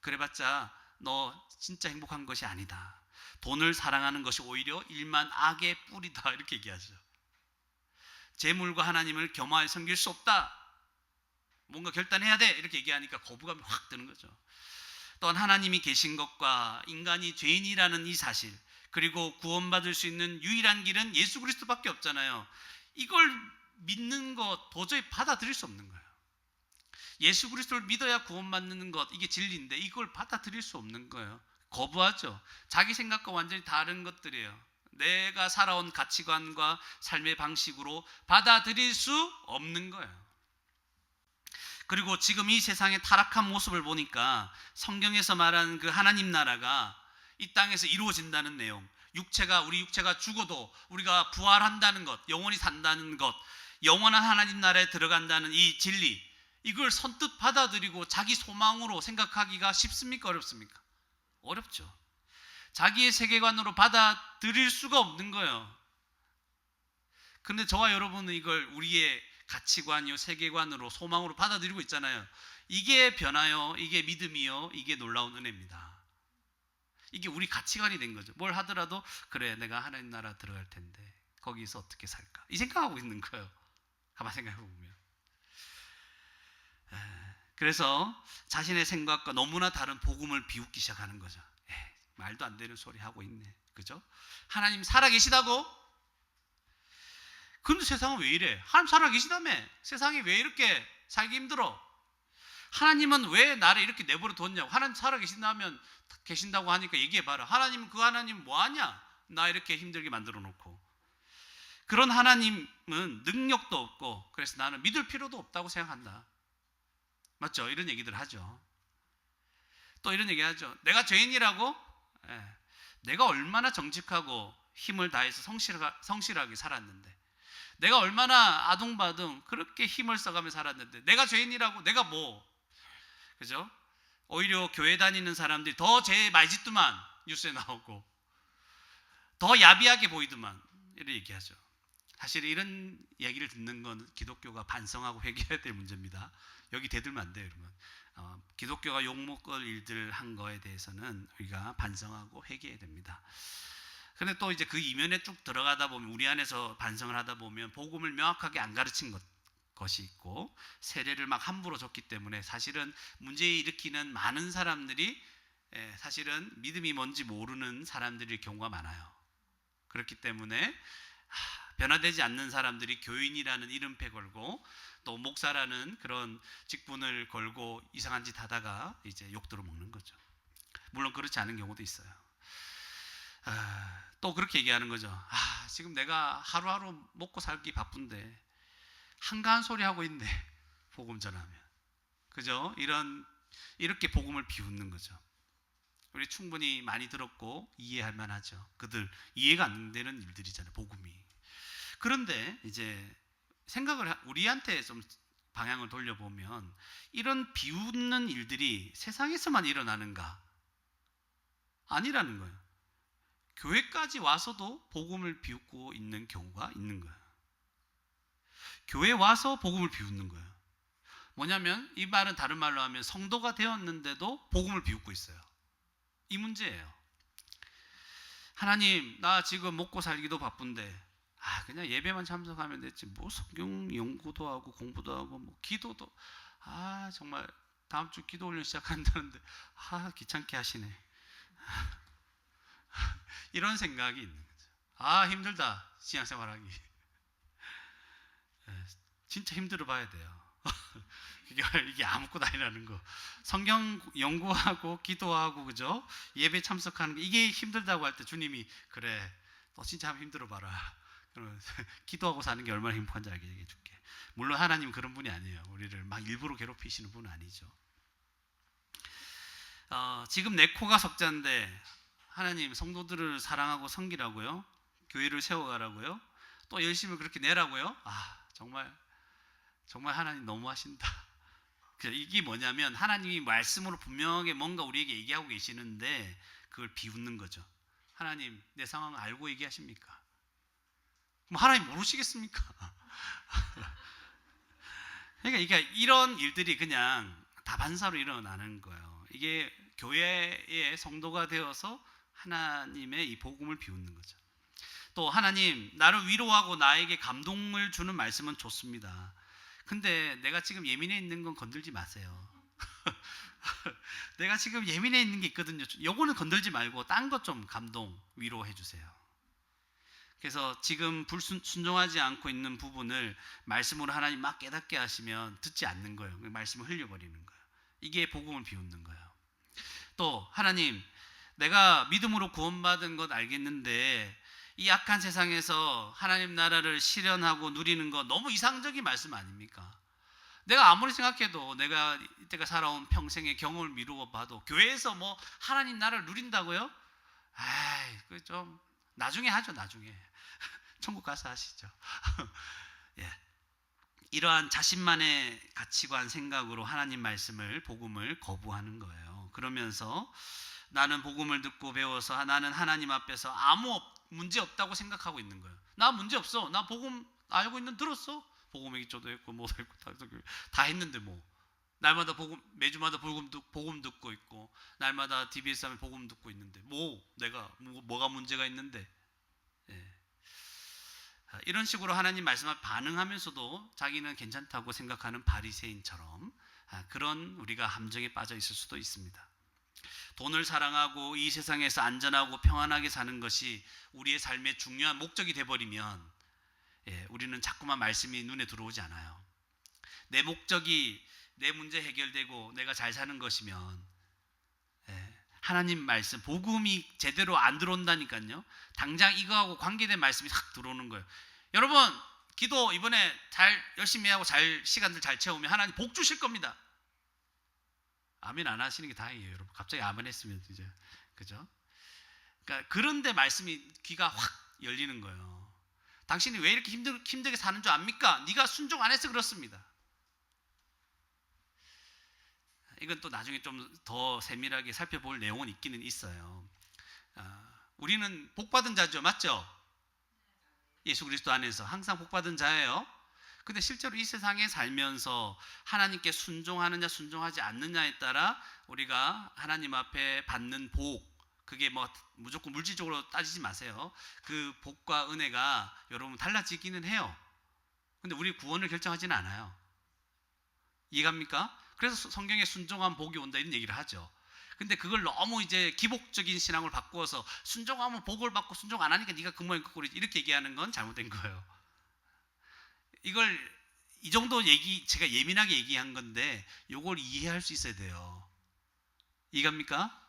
그래봤자 너 진짜 행복한 것이 아니다. 돈을 사랑하는 것이 오히려 일만 악의 뿌리다. 이렇게 얘기하죠. 재물과 하나님을 겸하여 섬길 수 없다. 뭔가 결단해야 돼. 이렇게 얘기하니까 거부감이 확 드는 거죠. 또한 하나님이 계신 것과 인간이 죄인이라는 이 사실, 그리고 구원받을 수 있는 유일한 길은 예수 그리스도밖에 없잖아요. 이걸 믿는 것 도저히 받아들일 수 없는 거예요. 예수 그리스도를 믿어야 구원받는 것, 이게 진리인데 이걸 받아들일 수 없는 거예요. 거부하죠. 자기 생각과 완전히 다른 것들이에요. 내가 살아온 가치관과 삶의 방식으로 받아들일 수 없는 거예요. 그리고 지금 이 세상의 타락한 모습을 보니까 성경에서 말하는 그 하나님 나라가 이 땅에서 이루어진다는 내용, 우리 육체가 죽어도 우리가 부활한다는 것, 영원히 산다는 것, 영원한 하나님 나라에 들어간다는 이 진리, 이걸 선뜻 받아들이고 자기 소망으로 생각하기가 쉽습니까? 어렵습니까? 어렵죠. 자기의 세계관으로 받아들일 수가 없는 거예요. 근데 저와 여러분은 이걸 우리의 가치관이요, 세계관으로, 소망으로 받아들이고 있잖아요. 이게 변화요, 이게 믿음이요, 이게 놀라운 은혜입니다. 이게 우리 가치관이 된 거죠. 뭘 하더라도 그래, 내가 하나님 나라 들어갈 텐데 거기서 어떻게 살까? 이 생각하고 있는 거예요. 가만 생각해 보면. 그래서 자신의 생각과 너무나 다른 복음을 비웃기 시작하는 거죠. 말도 안 되는 소리 하고 있네. 그죠? 하나님 살아계시다고? 근데 세상은 왜 이래? 하나님 살아계시다며. 세상이 왜 이렇게 살기 힘들어? 하나님은 왜 나를 이렇게 내버려 뒀냐고. 하나님 계신다고 하니까 얘기해봐라. 하나님은 그 하나님 뭐하냐? 나 이렇게 힘들게 만들어 놓고. 그런 하나님은 능력도 없고, 그래서 나는 믿을 필요도 없다고 생각한다. 맞죠? 이런 얘기들 하죠. 또 이런 얘기 하죠. 내가 죄인이라고? 내가 얼마나 정직하고 힘을 다해서 성실하게 살았는데, 내가 얼마나 아둥바둥 그렇게 힘을 써가며 살았는데, 내가 죄인이라고? 내가 뭐? 그죠? 오히려 교회 다니는 사람들이 더 죄 많이 짓더만, 뉴스에 나오고 더 야비하게 보이더만, 이렇게 얘기하죠. 사실 이런 얘기를 듣는 건 기독교가 반성하고 회개해야 될 문제입니다. 여기 대들면 안 돼요, 여러분. 기독교가 욕먹을 일들 한 거에 대해서는 우리가 반성하고 회개해야 됩니다. 근데 또 이제 그 이면에 쭉 들어가다 보면, 우리 안에서 반성을 하다 보면 복음을 명확하게 안 가르친 것이 있고, 세례를 막 함부로 줬기 때문에 사실은 문제 일으키는 많은 사람들이 사실은 믿음이 뭔지 모르는 사람들일 경우가 많아요. 그렇기 때문에 변화되지 않는 사람들이 교인이라는 이름패 걸고 또 목사라는 그런 직분을 걸고 이상한 짓 하다가 이제 욕 들어먹는 거죠. 물론 그렇지 않은 경우도 있어요. 또 그렇게 얘기하는 거죠. 지금 내가 하루하루 먹고 살기 바쁜데 한가한 소리 하고 있네, 복음 전하면. 그죠? 이렇게 복음을 비웃는 거죠. 우리 충분히 많이 들었고 이해할 만하죠. 그들 이해가 안 되는 일들이잖아요, 복음이. 그런데 이제 우리한테 좀 방향을 돌려보면, 이런 비웃는 일들이 세상에서만 일어나는가? 아니라는 거예요. 교회까지 와서도 복음을 비웃고 있는 경우가 있는 거예요. 교회 와서 복음을 비웃는 거예요. 뭐냐면, 이 말은 다른 말로 하면 성도가 되었는데도 복음을 비웃고 있어요. 이 문제예요. 하나님, 나 지금 먹고 살기도 바쁜데 그냥 예배만 참석하면 됐지, 뭐 성경 연구도 하고 공부도 하고 뭐 기도도, 정말 다음 주 기도 훈련 시작한다는데 귀찮게 하시네. 이런 생각이 있는 거죠. 힘들다, 신앙생활하기. 진짜 힘들어 봐야 돼요. 이게 아무것도 아니라는 거. 성경 연구하고 기도하고, 그죠? 예배 참석하는 게 이게 힘들다고 할 때 주님이, 그래, 너 진짜 한번 힘들어 봐라. 그러면 기도하고 사는 게 얼마나 행복한지 알게 얘기해 줄게. 물론 하나님 그런 분이 아니에요. 우리를 막 일부러 괴롭히시는 분은 아니죠. 지금 내 코가 석자인데 하나님 성도들을 사랑하고 섬기라고요? 교회를 세워가라고요? 또 열심히 그렇게 내라고요? 정말 하나님 너무하신다. 이게 뭐냐면, 하나님이 말씀으로 분명하게 뭔가 우리에게 얘기하고 계시는데 그걸 비웃는 거죠. 하나님, 내 상황 알고 얘기하십니까? 그럼 하나님 모르시겠습니까? 그러니까 이런 일들이 그냥 다반사로 일어나는 거예요. 이게 교회의 성도가 되어서 하나님의 이 복음을 비웃는 거죠. 또 하나님, 나를 위로하고 나에게 감동을 주는 말씀은 좋습니다. 근데 내가 지금 예민해 있는 건 건들지 마세요. 내가 지금 예민해 있는 게 있거든요. 요거는 건들지 말고 딴 것 좀 감동, 위로해 주세요. 그래서 지금 불순종하지 않고 있는 부분을 말씀으로 하나님 막 깨닫게 하시면 듣지 않는 거예요. 말씀을 흘려버리는 거예요. 이게 복음을 비웃는 거예요. 또 하나님, 내가 믿음으로 구원받은 것 알겠는데 이 악한 세상에서 하나님 나라를 실현하고 누리는 거 너무 이상적인 말씀 아닙니까? 내가 아무리 생각해도 내가 이때가 살아온 평생의 경험을 미루어 봐도 교회에서 뭐 하나님 나라를 누린다고요? 그 좀 나중에 하죠, 나중에. 천국 가서 하시죠. 예. 이러한 자신만의 가치관, 생각으로 하나님 말씀을, 복음을 거부하는 거예요. 그러면서 나는 복음을 듣고 배워서 나는 하나님 앞에서 아무 문제 없다고 생각하고 있는 거예요. 나 문제 없어. 나 복음 알고 들었어. 복음 얘기도 했고 뭐도 했고 다 했는데 뭐. 날마다 매주마다 복음 듣고 있고, 날마다 DBS 하면 복음 듣고 있는데 내가 뭐가 문제가 있는데. 예. 이런 식으로 하나님 말씀 앞에 반응하면서도 자기는 괜찮다고 생각하는 바리새인처럼 그런 우리가 함정에 빠져 있을 수도 있습니다. 돈을 사랑하고 이 세상에서 안전하고 평안하게 사는 것이 우리의 삶의 중요한 목적이 돼버리면 예, 우리는 자꾸만 말씀이 눈에 들어오지 않아요. 내 목적이 내 문제 해결되고 내가 잘 사는 것이면, 예, 하나님 말씀, 복음이 제대로 안 들어온다니까요. 당장 이거하고 관계된 말씀이 싹 들어오는 거예요. 여러분, 기도 이번에 잘 열심히 하고 잘 시간들 잘 채우면 하나님 복 주실 겁니다. 아멘 안 하시는 게 다행이에요, 여러분. 갑자기 아멘 했으면 이제, 그죠? 그러니까 그런데 말씀이 귀가 확 열리는 거예요. 당신이 왜 이렇게 힘들게 사는 줄 압니까? 네가 순종 안 해서 그렇습니다. 이건 또 나중에 좀 더 세밀하게 살펴볼 내용은 있기는 있어요. 우리는 복받은 자죠, 맞죠? 예수 그리스도 안에서 항상 복받은 자예요. 근데 실제로 이 세상에 살면서 하나님께 순종하느냐 순종하지 않느냐에 따라 우리가 하나님 앞에 받는 복, 그게 뭐 무조건 물질적으로 따지지 마세요. 그 복과 은혜가 여러분 달라지기는 해요. 근데 우리 구원을 결정하지는 않아요. 이해갑니까? 그래서 성경에 순종한 복이 온다 이런 얘기를 하죠. 근데 그걸 너무 이제 기복적인 신앙을 바꾸어서 순종하면 복을 받고 순종 안 하니까 네가 그 모양 그 꼴이지 이렇게 얘기하는 건 잘못된 거예요. 이걸 이 정도 얘기 제가 예민하게 얘기한 건데 이걸 이해할 수 있어야 돼요. 이해갑니까?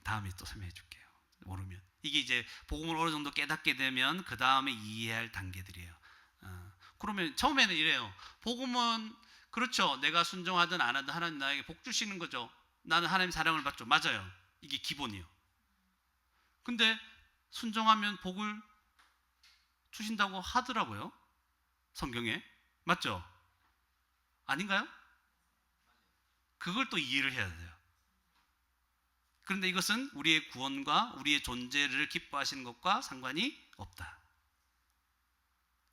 다음에 또 설명해 줄게요. 모르면 이게 이제 복음을 어느 정도 깨닫게 되면 그 다음에 이해할 단계들이에요. 그러면 처음에는 이래요. 복음은 그렇죠. 내가 순종하든 안 하든 하나님 나에게 복 주시는 거죠. 나는 하나님 사랑을 받죠. 맞아요. 이게 기본이에요. 근데 순종하면 복을 주신다고 하더라고요. 성경에. 맞죠? 아닌가요? 그걸 또 이해를 해야 돼요. 그런데 이것은 우리의 구원과 우리의 존재를 기뻐하시는 것과 상관이 없다.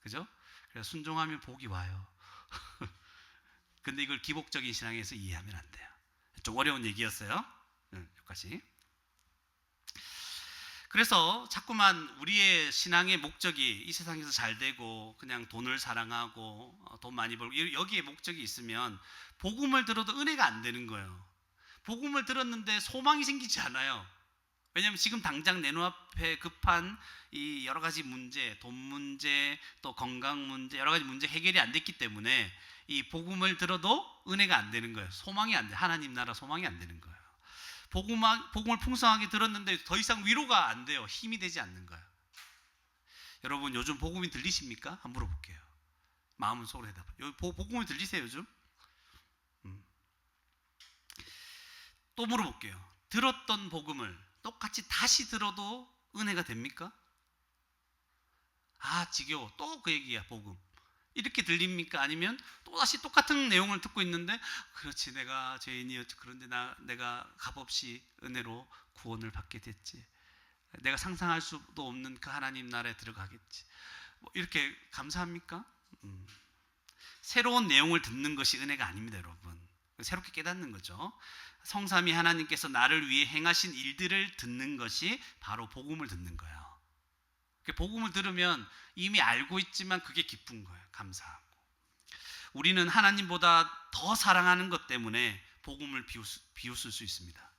그죠? 그래서 순종하면 복이 와요. 근데 이걸 기복적인 신앙에서 이해하면 안 돼요. 좀 어려운 얘기였어요. 여기까지. 그래서 자꾸만 우리의 신앙의 목적이 이 세상에서 잘 되고 그냥 돈을 사랑하고 돈 많이 벌고 여기에 목적이 있으면 복음을 들어도 은혜가 안 되는 거예요. 복음을 들었는데 소망이 생기지 않아요. 왜냐하면 지금 당장 내 눈앞에 급한 이 여러 가지 문제, 돈 문제, 또 건강 문제, 여러 가지 문제 해결이 안 됐기 때문에 이 복음을 들어도 은혜가 안 되는 거예요. 소망이 안 돼. 하나님 나라 소망이 안 되는 거예요. 복음을 풍성하게 들었는데 더 이상 위로가 안 돼요. 힘이 되지 않는 거예요. 여러분 요즘 복음이 들리십니까? 한번 물어볼게요. 마음은 속으로 대답해요. 복음이 들리세요 요즘? 또 물어볼게요. 들었던 복음을 똑같이 다시 들어도 은혜가 됩니까? 아 지겨워. 또 그 얘기야 복음. 이렇게 들립니까? 아니면 또다시 똑같은 내용을 듣고 있는데 그렇지 내가 죄인이었지. 그런데 내가 값없이 은혜로 구원을 받게 됐지. 내가 상상할 수도 없는 그 하나님 나라에 들어가겠지. 뭐 이렇게 감사합니까? 새로운 내용을 듣는 것이 은혜가 아닙니다 여러분. 새롭게 깨닫는 거죠. 성삼위 하나님께서 나를 위해 행하신 일들을 듣는 것이 바로 복음을 듣는 거예요. 복음을 들으면 이미 알고 있지만 그게 기쁜 거예요. 감사하고. 우리는 하나님보다 더 사랑하는 것 때문에 복음을 비웃을 수 있습니다.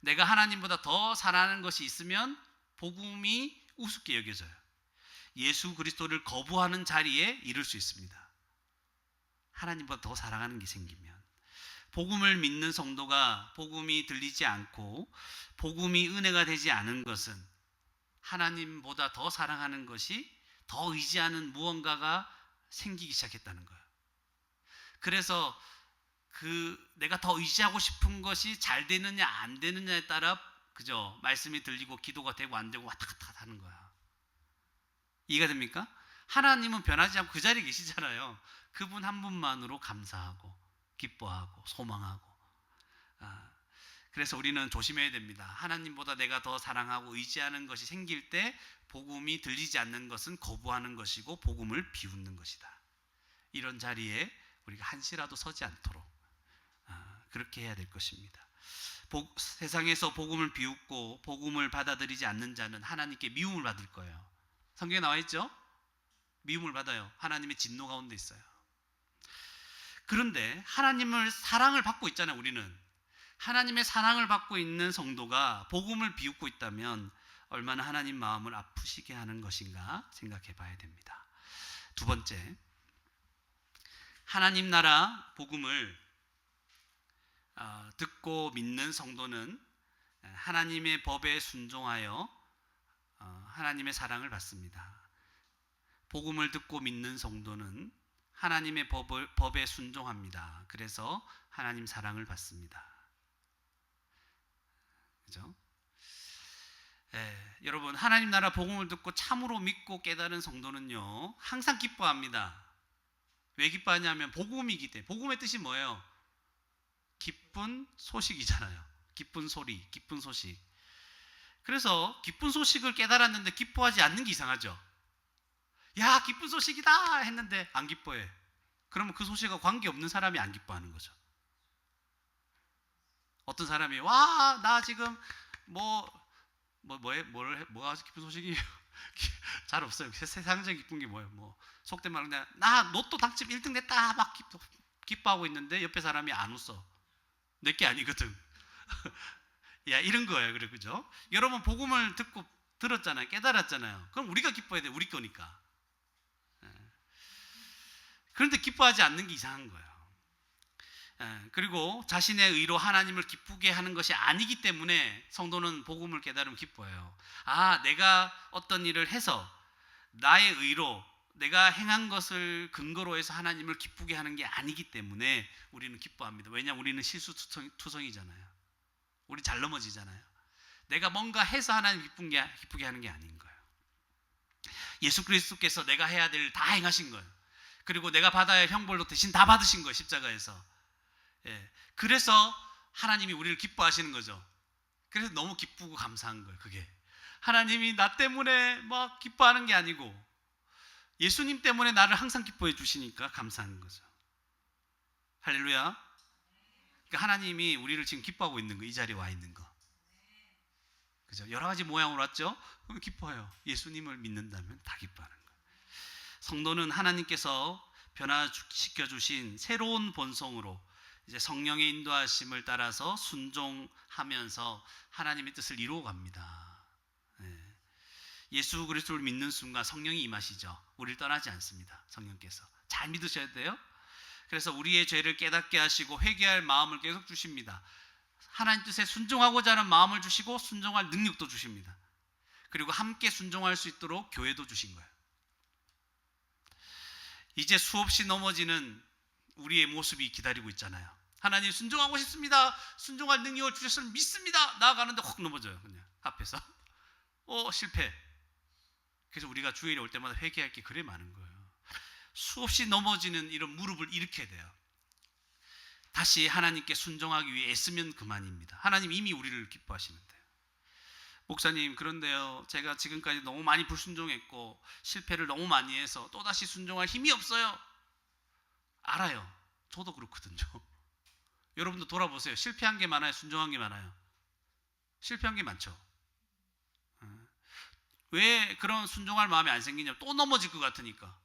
내가 하나님보다 더 사랑하는 것이 있으면 복음이 우습게 여겨져요. 예수 그리스도를 거부하는 자리에 이를 수 있습니다. 하나님보다 더 사랑하는 게 생기면. 복음을 믿는 성도가 복음이 들리지 않고 복음이 은혜가 되지 않은 것은 하나님보다 더 사랑하는 것이 더 의지하는 무언가가 생기기 시작했다는 거예요. 그래서 내가 더 의지하고 싶은 것이 잘 되느냐 안 되느냐에 따라 그죠? 말씀이 들리고 기도가 되고 안 되고 왔다 갔다 하는 거야. 이해가 됩니까? 하나님은 변하지 않고 그 자리에 계시잖아요. 그분 한 분만으로 감사하고 기뻐하고 소망하고. 그래서 우리는 조심해야 됩니다. 하나님보다 내가 더 사랑하고 의지하는 것이 생길 때 복음이 들리지 않는 것은 거부하는 것이고 복음을 비웃는 것이다. 이런 자리에 우리가 한시라도 서지 않도록 그렇게 해야 될 것입니다. 세상에서 복음을 비웃고 복음을 받아들이지 않는 자는 하나님께 미움을 받을 거예요. 성경에 나와 있죠? 미움을 받아요. 하나님의 진노 가운데 있어요. 그런데 하나님을 사랑을 받고 있잖아요. 우리는 하나님의 사랑을 받고 있는 성도가 복음을 비웃고 있다면 얼마나 하나님 마음을 아프시게 하는 것인가 생각해 봐야 됩니다. 두 번째, 하나님 나라 복음을 듣고 믿는 성도는 하나님의 법에 순종하여 하나님의 사랑을 받습니다. 복음을 듣고 믿는 성도는 하나님의 법에 순종합니다. 그래서 하나님 사랑을 받습니다. 그죠? 여러분, 하나님 나라 복음을 듣고 참으로 믿고 깨달은 성도는요, 항상 기뻐합니다. 왜 기뻐하냐면 복음이기 때문에. 복음의 뜻이 뭐예요? 기쁜 소식이잖아요. 기쁜 소리, 기쁜 소식. 그래서 기쁜 소식을 깨달았는데 기뻐하지 않는 게 이상하죠. 야, 기쁜 소식이다 했는데 안 기뻐해. 그러면 그 소식과 관계없는 사람이 안 기뻐하는 거죠. 어떤 사람이 와, 나 지금 뭐가 기쁜 소식이에요? 잘 없어요. 세상적인 기쁜 게 뭐예요? 속된 말로 그냥 나 로또 당첨 1등 냈다 막 기뻐하고 있는데 옆에 사람이 안 웃어. 내게 아니거든. 야, 이런 거예요. 그죠? 여러분 복음을 들었잖아요. 깨달았잖아요. 그럼 우리가 기뻐해야 돼. 우리 거니까. 그런데 기뻐하지 않는 게 이상한 거예요. 그리고 자신의 의로 하나님을 기쁘게 하는 것이 아니기 때문에 성도는 복음을 깨달으면 기뻐해요. 내가 어떤 일을 해서 나의 의로 내가 행한 것을 근거로 해서 하나님을 기쁘게 하는 게 아니기 때문에 우리는 기뻐합니다. 왜냐하면 우리는 실수투성이잖아요. 우리 잘 넘어지잖아요. 내가 뭔가 해서 하나님 기쁘게 하는 게 아닌 거예요. 예수 그리스도께서 내가 해야 될 일 다 행하신 거예요. 그리고 내가 받아야 할 형벌도 대신 다 받으신 거예요. 십자가에서. 그래서 하나님이 우리를 기뻐하시는 거죠. 그래서 너무 기쁘고 감사한 거예요. 그게 하나님이 나 때문에 막 기뻐하는 게 아니고 예수님 때문에 나를 항상 기뻐해 주시니까 감사한 거죠. 할렐루야. 그러니까 하나님이 우리를 지금 기뻐하고 있는 거, 이 자리에 와 있는 거. 그죠? 여러 가지 모양으로 왔죠? 그럼 기뻐해요. 예수님을 믿는다면 다 기뻐하는 거예요. 성도는 하나님께서 변화시켜 주신 새로운 본성으로 이제 성령의 인도하심을 따라서 순종하면서 하나님의 뜻을 이루어 갑니다. 예수 그리스도를 믿는 순간 성령이 임하시죠. 우리를 떠나지 않습니다. 성령께서 잘 믿으셔야 돼요. 그래서 우리의 죄를 깨닫게 하시고 회개할 마음을 계속 주십니다. 하나님 뜻에 순종하고자 하는 마음을 주시고 순종할 능력도 주십니다. 그리고 함께 순종할 수 있도록 교회도 주신 거예요. 이제 수없이 넘어지는 우리의 모습이 기다리고 있잖아요. 하나님 순종하고 싶습니다. 순종할 능력을 주셨으면 믿습니다. 나아가는데 확 넘어져요. 그냥 앞에서 실패. 그래서 우리가 주일에 올 때마다 회개할 게 그래 많은 거예요. 수없이 넘어지는 이런 무릎을 일으켜야 돼요. 다시 하나님께 순종하기 위해 애쓰면 그만입니다. 하나님 이미 우리를 기뻐하시는데요. 목사님, 그런데요, 제가 지금까지 너무 많이 불순종했고 실패를 너무 많이 해서 또다시 순종할 힘이 없어요. 알아요. 저도 그렇거든요. 여러분도 돌아보세요. 실패한 게 많아요? 순종한 게 많아요? 실패한 게 많죠. 왜 그런 순종할 마음이 안 생기냐면 또 넘어질 것 같으니까.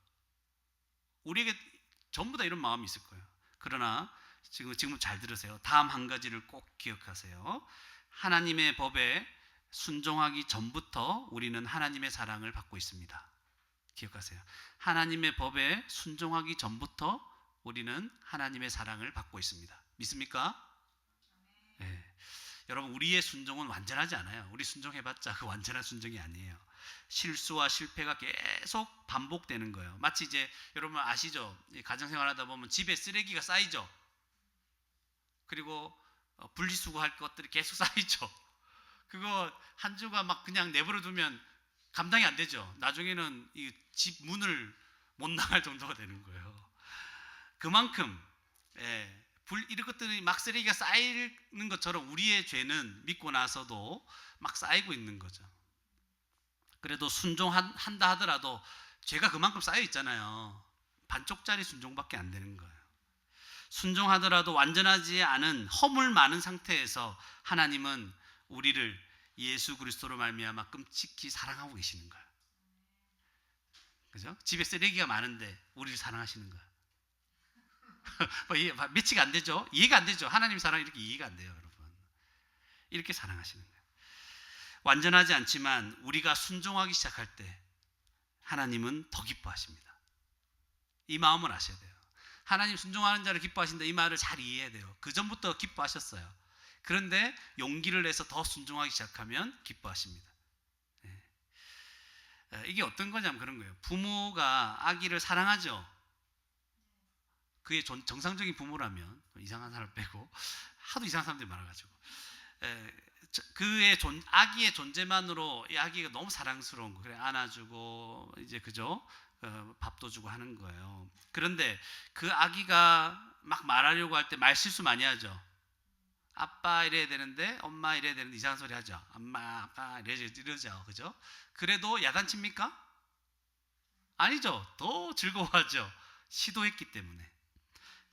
우리에게 전부 다 이런 마음이 있을 거예요. 그러나 지금 잘 들으세요. 다음 한 가지를 꼭 기억하세요. 하나님의 법에 순종하기 전부터 우리는 하나님의 사랑을 받고 있습니다. 기억하세요. 하나님의 법에 순종하기 전부터 우리는 하나님의 사랑을 받고 있습니다. 믿습니까? 네. 여러분, 우리의 순종은 완전하지 않아요. 우리 순종해봤자 그 완전한 순종이 아니에요. 실수와 실패가 계속 반복되는 거예요. 마치 이제 여러분 아시죠? 가정생활하다 보면 집에 쓰레기가 쌓이죠. 그리고 분리수거할 것들이 계속 쌓이죠. 그거 한 주가 막 그냥 내버려 두면 감당이 안 되죠. 나중에는 이 집 문을 못 나갈 정도가 되는 거예요. 그만큼 이런 것들이 막 쓰레기가 쌓이는 것처럼 우리의 죄는 믿고 나서도 막 쌓이고 있는 거죠. 그래도 순종한다 하더라도 죄가 그만큼 쌓여 있잖아요. 반쪽짜리 순종밖에 안 되는 거예요. 순종하더라도 완전하지 않은 허물 많은 상태에서 하나님은 우리를 예수 그리스도로 말미암아 끔찍히 사랑하고 계시는 거예요. 그죠? 집에 쓰레기가 많은데 우리를 사랑하시는 거예요. 매치가 안 되죠? 이해가 안 되죠? 하나님 사랑 이렇게 이해가 안 돼요, 여러분. 이렇게 사랑하시는 거예요. 완전하지 않지만 우리가 순종하기 시작할 때 하나님은 더 기뻐하십니다. 이 마음을 아셔야 돼요. 하나님 순종하는 자를 기뻐하신다, 이 말을 잘 이해해야 돼요. 그 전부터 기뻐하셨어요. 그런데 용기를 내서 더 순종하기 시작하면 기뻐하십니다. 이게 어떤 거냐면 그런 거예요. 부모가 아기를 사랑하죠. 그게 정상적인 부모라면, 이상한 사람 빼고 하도 이상한 사람들이 많아가지고, 그의 아기의 존재만으로 이 아기가 너무 사랑스러운 거, 그래 안아주고 이제 그죠, 밥도 주고 하는 거예요. 그런데 그 아기가 막 말하려고 할 때 말 실수 많이 하죠. 아빠 이래야 되는데 엄마 이래야 되는데 이상한 소리 하죠. 엄마 아빠 이러죠, 그죠? 그래도 야단칩니까? 아니죠. 더 즐거워하죠. 시도했기 때문에.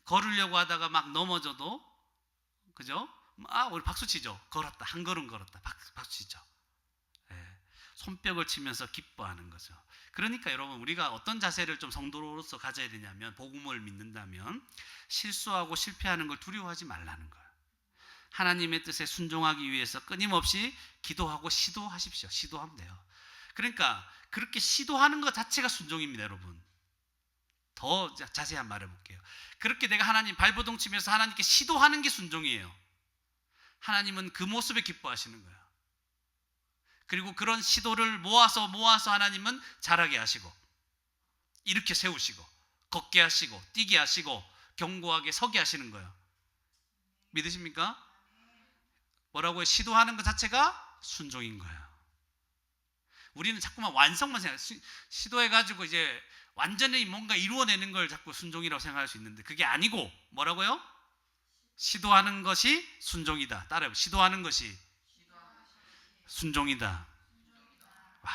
걸으려고 하다가 막 넘어져도, 그죠? 우리 박수 치죠. 걸었다, 한 걸음 걸었다, 박수 치죠. 손뼉을 치면서 기뻐하는 거죠. 그러니까 여러분, 우리가 어떤 자세를 좀 성도로서 가져야 되냐면, 복음을 믿는다면 실수하고 실패하는 걸 두려워하지 말라는 거예요. 하나님의 뜻에 순종하기 위해서 끊임없이 기도하고 시도하십시오. 시도하면 돼요. 그러니까 그렇게 시도하는 것 자체가 순종입니다, 여러분. 더 자세히 한번 말해볼게요. 그렇게 내가 하나님 발버둥 치면서 하나님께 시도하는 게 순종이에요. 하나님은 그 모습에 기뻐하시는 거예요. 그리고 그런 시도를 모아서 하나님은 자라게 하시고, 이렇게 세우시고, 걷게 하시고, 뛰게 하시고, 견고하게 서게 하시는 거예요. 믿으십니까? 뭐라고요? 시도하는 것 자체가 순종인 거예요. 우리는 자꾸만 완성만 생각해요. 시도해가지고 이제 완전히 뭔가 이루어내는 걸 자꾸 순종이라고 생각할 수 있는데, 그게 아니고 뭐라고요? 시도하는 것이 순종이다. 따라해요. 시도하는 것이 순종이다. 와,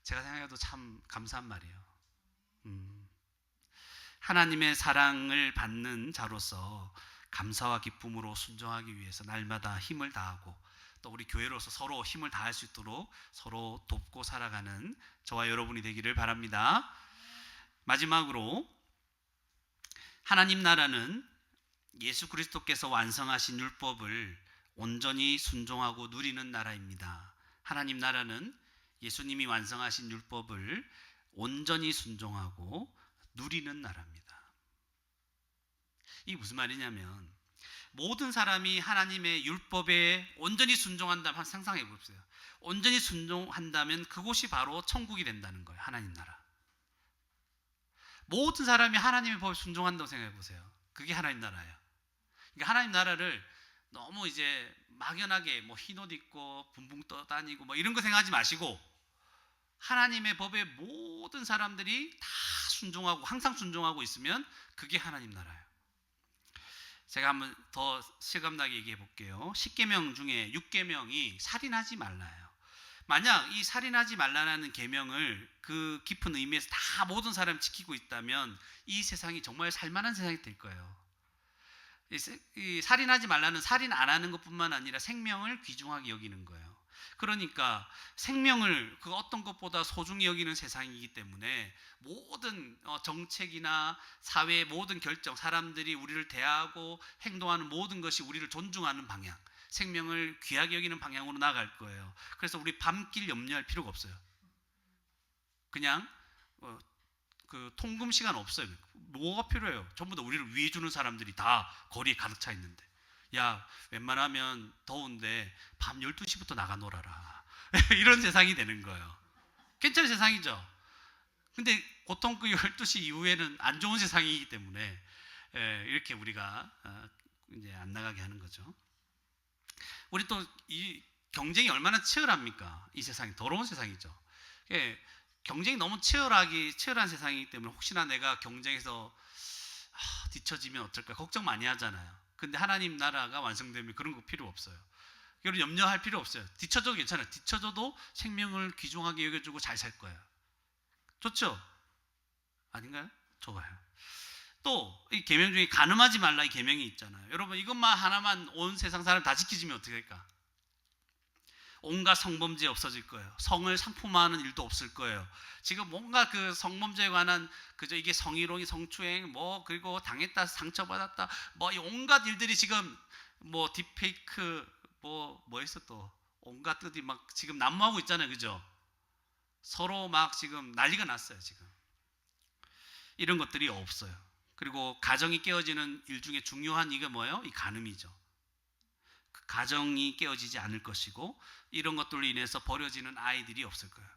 제가 생각해도 참 감사한 말이에요. 하나님의 사랑을 받는 자로서 감사와 기쁨으로 순종하기 위해서 날마다 힘을 다하고, 또 우리 교회로서 서로 힘을 다할 수 있도록 서로 돕고 살아가는 저와 여러분이 되기를 바랍니다. 마지막으로, 하나님 나라는 예수 그리스도께서 완성하신 율법을 온전히 순종하고 누리는 나라입니다. 하나님 나라는 예수님이 완성하신 율법을 온전히 순종하고 누리는 나라입니다. 이게 무슨 말이냐면, 모든 사람이 하나님의 율법에 온전히 순종한다면, 한번 상상해 보세요. 온전히 순종한다면 그곳이 바로 천국이 된다는 거예요. 하나님 나라. 모든 사람이 하나님의 법에 순종한다고 생각해 보세요. 그게 하나님 나라예요. 그러니까 하나님 나라를 너무 이제 막연하게 뭐 흰 옷 입고 붕붕 떠다니고 뭐 이런 거 생각하지 마시고, 하나님의 법에 모든 사람들이 다 순종하고 항상 순종하고 있으면 그게 하나님 나라예요. 제가 한번 더 실감나게 얘기해 볼게요. 10계명 중에 6계명이 살인하지 말라예요. 만약 이 살인하지 말라는 계명을 그 깊은 의미에서 다 모든 사람이 지키고 있다면 이 세상이 정말 살만한 세상이 될 거예요. 이 살인하지 말라는, 살인 안 하는 것뿐만 아니라 생명을 귀중하게 여기는 거예요. 그러니까 생명을 그 어떤 것보다 소중히 여기는 세상이기 때문에 모든 정책이나 사회의 모든 결정, 사람들이 우리를 대하고 행동하는 모든 것이 우리를 존중하는 방향, 생명을 귀하게 여기는 방향으로 나아갈 거예요. 그래서 우리 밤길 염려할 필요가 없어요. 그냥 그 통금 시간 없어요. 뭐가 필요해요? 전부 다 우리를 위해 주는 사람들이 다 거리에 가득 차 있는데, 야, 웬만하면 더운데 밤 12시부터 나가 놀아라. 이런 세상이 되는 거예요. 괜찮은 세상이죠. 근데 보통 그 12시 이후에는 안 좋은 세상이기 때문에 이렇게 우리가 이제 안 나가게 하는 거죠. 우리 또 이 경쟁이 얼마나 치열합니까? 이 세상이 더러운 세상이죠. 경쟁이 너무 치열한 세상이기 때문에 혹시나 내가 경쟁에서 뒤처지면 어쩔까 걱정 많이 하잖아요. 근데 하나님 나라가 완성되면 그런 거 필요 없어요. 여러분 염려할 필요 없어요. 뒤처져도 괜찮아요. 뒤처져도 생명을 귀중하게 여겨주고 잘 살 거예요. 좋죠? 아닌가요? 좋아요. 또 이 계명 중에 간음하지 말라 이 계명이 있잖아요. 여러분 이것만 하나만 온 세상 사람 다 지키지면 어떻게 될까? 온갖 성범죄 없어질 거예요. 성을 상품화하는 일도 없을 거예요. 지금 뭔가 그 성범죄에 관한 그저 이게 성희롱이 성추행 뭐 그리고 당했다 상처받았다 뭐 온갖 일들이 지금 뭐 딥페이크 뭐 있어 또 온갖 뜻이 막 지금 난무하고 있잖아요, 그죠? 서로 막 지금 난리가 났어요, 지금. 이런 것들이 없어요. 그리고 가정이 깨어지는 일 중에 중요한 이게 뭐예요? 이 간음이죠. 그 가정이 깨어지지 않을 것이고, 이런 것들로 인해서 버려지는 아이들이 없을 거예요.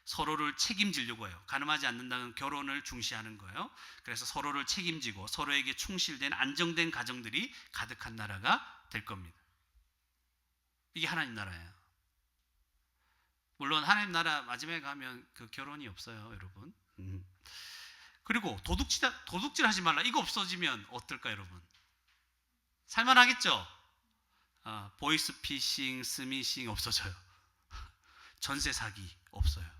서로를 책임지려고 해요. 가늠하지 않는다는 결혼을 중시하는 거예요. 그래서 서로를 책임지고 서로에게 충실된 안정된 가정들이 가득한 나라가 될 겁니다. 이게 하나님 나라예요. 물론 하나님 나라 마지막에 가면 그 결혼이 없어요, 여러분. 그리고 도둑질 하지 말라. 이거 없어지면 어떨까, 여러분? 살만하겠죠? 보이스피싱, 스미싱 없어져요. 전세 사기 없어요.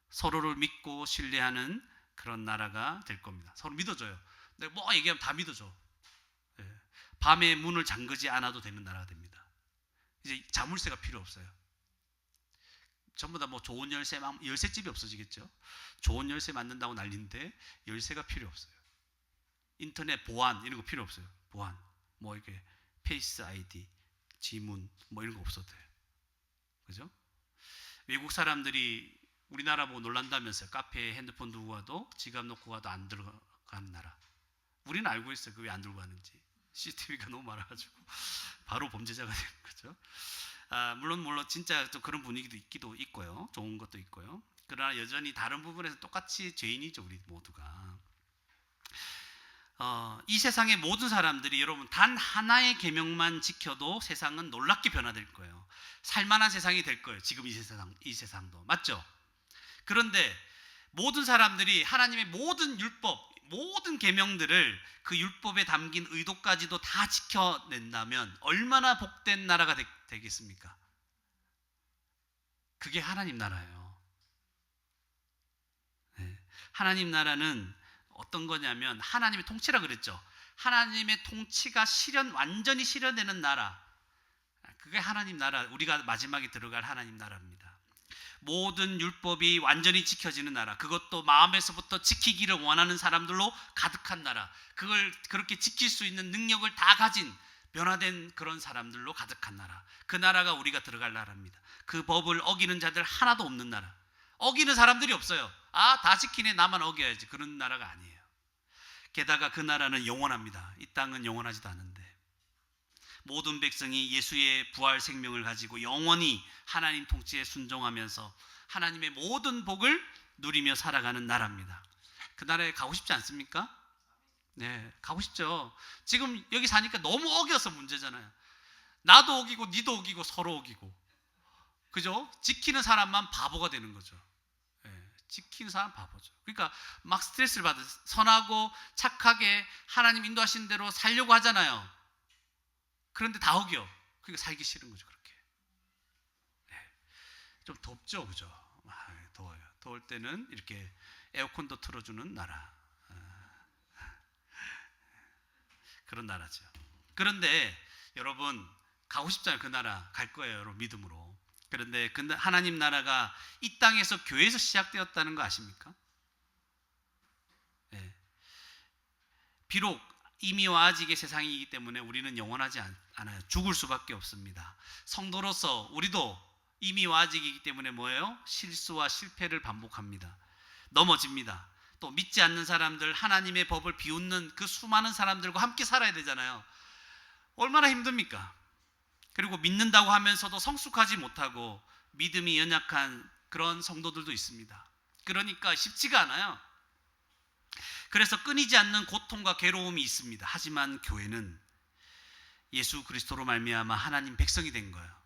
서로를 믿고 신뢰하는 그런 나라가 될 겁니다. 서로 믿어줘요. 내가 뭐 얘기하면 다 믿어줘. 밤에 문을 잠그지 않아도 되는 나라가 됩니다. 이제 자물쇠가 필요 없어요. 전부 다 뭐 좋은 열쇠집이 없어지겠죠. 좋은 열쇠 만든다고 난리인데 열쇠가 필요 없어요. 인터넷 보안 이런 거 필요 없어요. 보안 뭐 이렇게 페이스 아이디, 지문 뭐 이런 거 없어도 돼요. 그죠? 외국 사람들이 우리나라 보고 놀란다면서요. 카페에 핸드폰 두고 가도 지갑 놓고 가도 안 들어가는 나라. 우리는 알고 있어요. 그 왜 안 들고 가는지. CCTV가 너무 많아가지고 바로 범죄자가 되는 거죠. 물론 진짜 좀 그런 분위기도 있기도 있고요. 좋은 것도 있고요. 그러나 여전히 다른 부분에서 똑같이 죄인이죠. 우리 모두가. 이 세상의 모든 사람들이 여러분 단 하나의 계명만 지켜도 세상은 놀랍게 변화될 거예요. 살만한 세상이 될 거예요. 지금 이 세상도. 맞죠? 그런데 모든 사람들이 하나님의 모든 율법, 모든 계명들을 그 율법에 담긴 의도까지도 다 지켜낸다면 얼마나 복된 나라가 되겠습니까? 그게 하나님 나라예요. 네. 하나님 나라는 어떤 거냐면 하나님의 통치라 그랬죠. 하나님의 통치가 완전히 실현되는 나라. 그게 하나님 나라, 우리가 마지막에 들어갈 하나님 나라입니다. 모든 율법이 완전히 지켜지는 나라, 그것도 마음에서부터 지키기를 원하는 사람들로 가득한 나라, 그걸 그렇게 지킬 수 있는 능력을 다 가진 변화된 그런 사람들로 가득한 나라, 그 나라가 우리가 들어갈 나라입니다. 그 법을 어기는 자들 하나도 없는 나라. 어기는 사람들이 없어요. 다 지키네, 나만 어겨야지. 그런 나라가 아니에요. 게다가 그 나라는 영원합니다. 이 땅은 영원하지도 않은데 모든 백성이 예수의 부활 생명을 가지고 영원히 하나님 통치에 순종하면서 하나님의 모든 복을 누리며 살아가는 나라입니다. 그 나라에 가고 싶지 않습니까? 네, 가고 싶죠. 지금 여기 사니까 너무 어겨서 문제잖아요. 나도 어기고 니도 어기고 서로 어기고, 그죠? 지키는 사람만 바보가 되는 거죠. 네, 지키는 사람 바보죠. 그러니까 막 스트레스를 받아 선하고 착하게 하나님 인도하신 대로 살려고 하잖아요. 그런데 다 어겨. 그러니까 살기 싫은 거죠, 그렇게. 네. 좀 덥죠, 그죠? 더워요. 더울 때는 이렇게 에어컨도 틀어주는 나라. 그런 나라죠. 그런데 여러분 가고 싶잖아요. 그 나라 갈 거예요, 여러분 믿음으로. 그런데 하나님 나라가 이 땅에서 교회에서 시작되었다는 거 아십니까? 네. 비록 이미와 아직의 세상이기 때문에 우리는 영원하지 않아요. 죽을 수밖에 없습니다. 성도로서 우리도 이미와 아직이기 때문에 뭐예요? 실수와 실패를 반복합니다. 넘어집니다. 또 믿지 않는 사람들, 하나님의 법을 비웃는 그 수많은 사람들과 함께 살아야 되잖아요. 얼마나 힘듭니까? 그리고 믿는다고 하면서도 성숙하지 못하고 믿음이 연약한 그런 성도들도 있습니다. 그러니까 쉽지가 않아요. 그래서 끊이지 않는 고통과 괴로움이 있습니다. 하지만 교회는 예수 그리스도로 말미암아 하나님 백성이 된 거예요.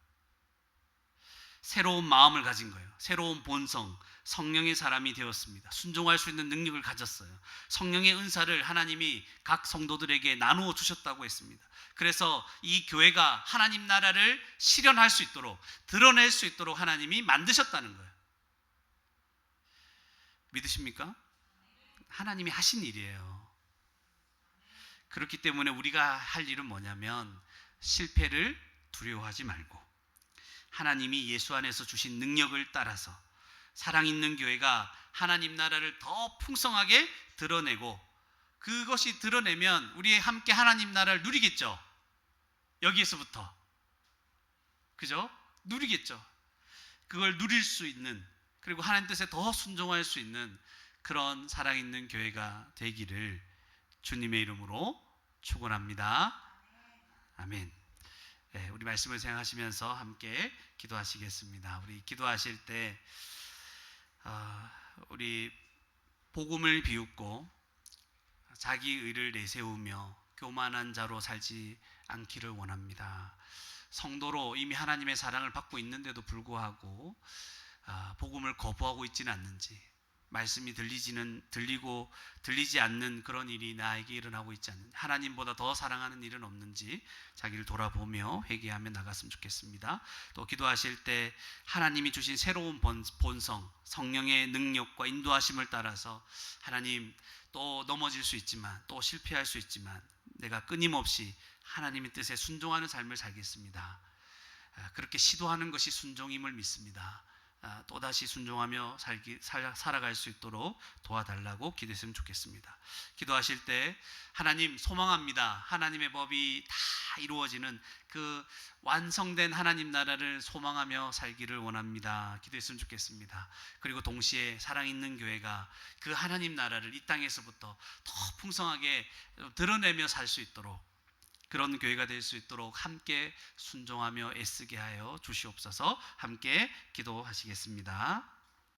새로운 마음을 가진 거예요. 새로운 본성, 성령의 사람이 되었습니다. 순종할 수 있는 능력을 가졌어요. 성령의 은사를 하나님이 각 성도들에게 나누어 주셨다고 했습니다. 그래서 이 교회가 하나님 나라를 실현할 수 있도록, 드러낼 수 있도록 하나님이 만드셨다는 거예요. 믿으십니까? 하나님이 하신 일이에요. 그렇기 때문에 우리가 할 일은 뭐냐면 실패를 두려워하지 말고 하나님이 예수 안에서 주신 능력을 따라서 사랑 있는 교회가 하나님 나라를 더 풍성하게 드러내고, 그것이 드러내면 우리 함께 하나님 나라를 누리겠죠. 여기에서부터. 그죠? 누리겠죠. 그걸 누릴 수 있는, 그리고 하나님 뜻에 더 순종할 수 있는 그런 살아있는 교회가 되기를 주님의 이름으로 축원합니다. 아멘. 네, 우리 말씀을 생각하시면서 함께 기도하시겠습니다. 우리 기도하실 때 우리 복음을 비웃고 자기 의를 내세우며 교만한 자로 살지 않기를 원합니다. 성도로 이미 하나님의 사랑을 받고 있는데도 불구하고 복음을 거부하고 있지는 않는지, 말씀이 들리지 않는 그런 일이 나에게 일어나고 있지 않는지, 하나님보다 더 사랑하는 일은 없는지 자기를 돌아보며 회개하며 나갔으면 좋겠습니다. 또 기도하실 때 하나님이 주신 새로운 본성, 성령의 능력과 인도하심을 따라서 하나님, 또 넘어질 수 있지만 또 실패할 수 있지만 내가 끊임없이 하나님의 뜻에 순종하는 삶을 살겠습니다. 그렇게 시도하는 것이 순종임을 믿습니다. 또다시 순종하며 살아갈 수 있도록 도와달라고 기도했으면 좋겠습니다. 기도하실 때 하나님 소망합니다. 하나님의 법이 다 이루어지는 그 완성된 하나님 나라를 소망하며 살기를 원합니다. 기도했으면 좋겠습니다. 그리고 동시에 사랑있는 교회가 그 하나님 나라를 이 땅에서부터 더 풍성하게 드러내며 살 수 있도록, 그런 교회가 될 수 있도록 함께 순종하며 애쓰게 하여 주시옵소서. 함께 기도하시겠습니다.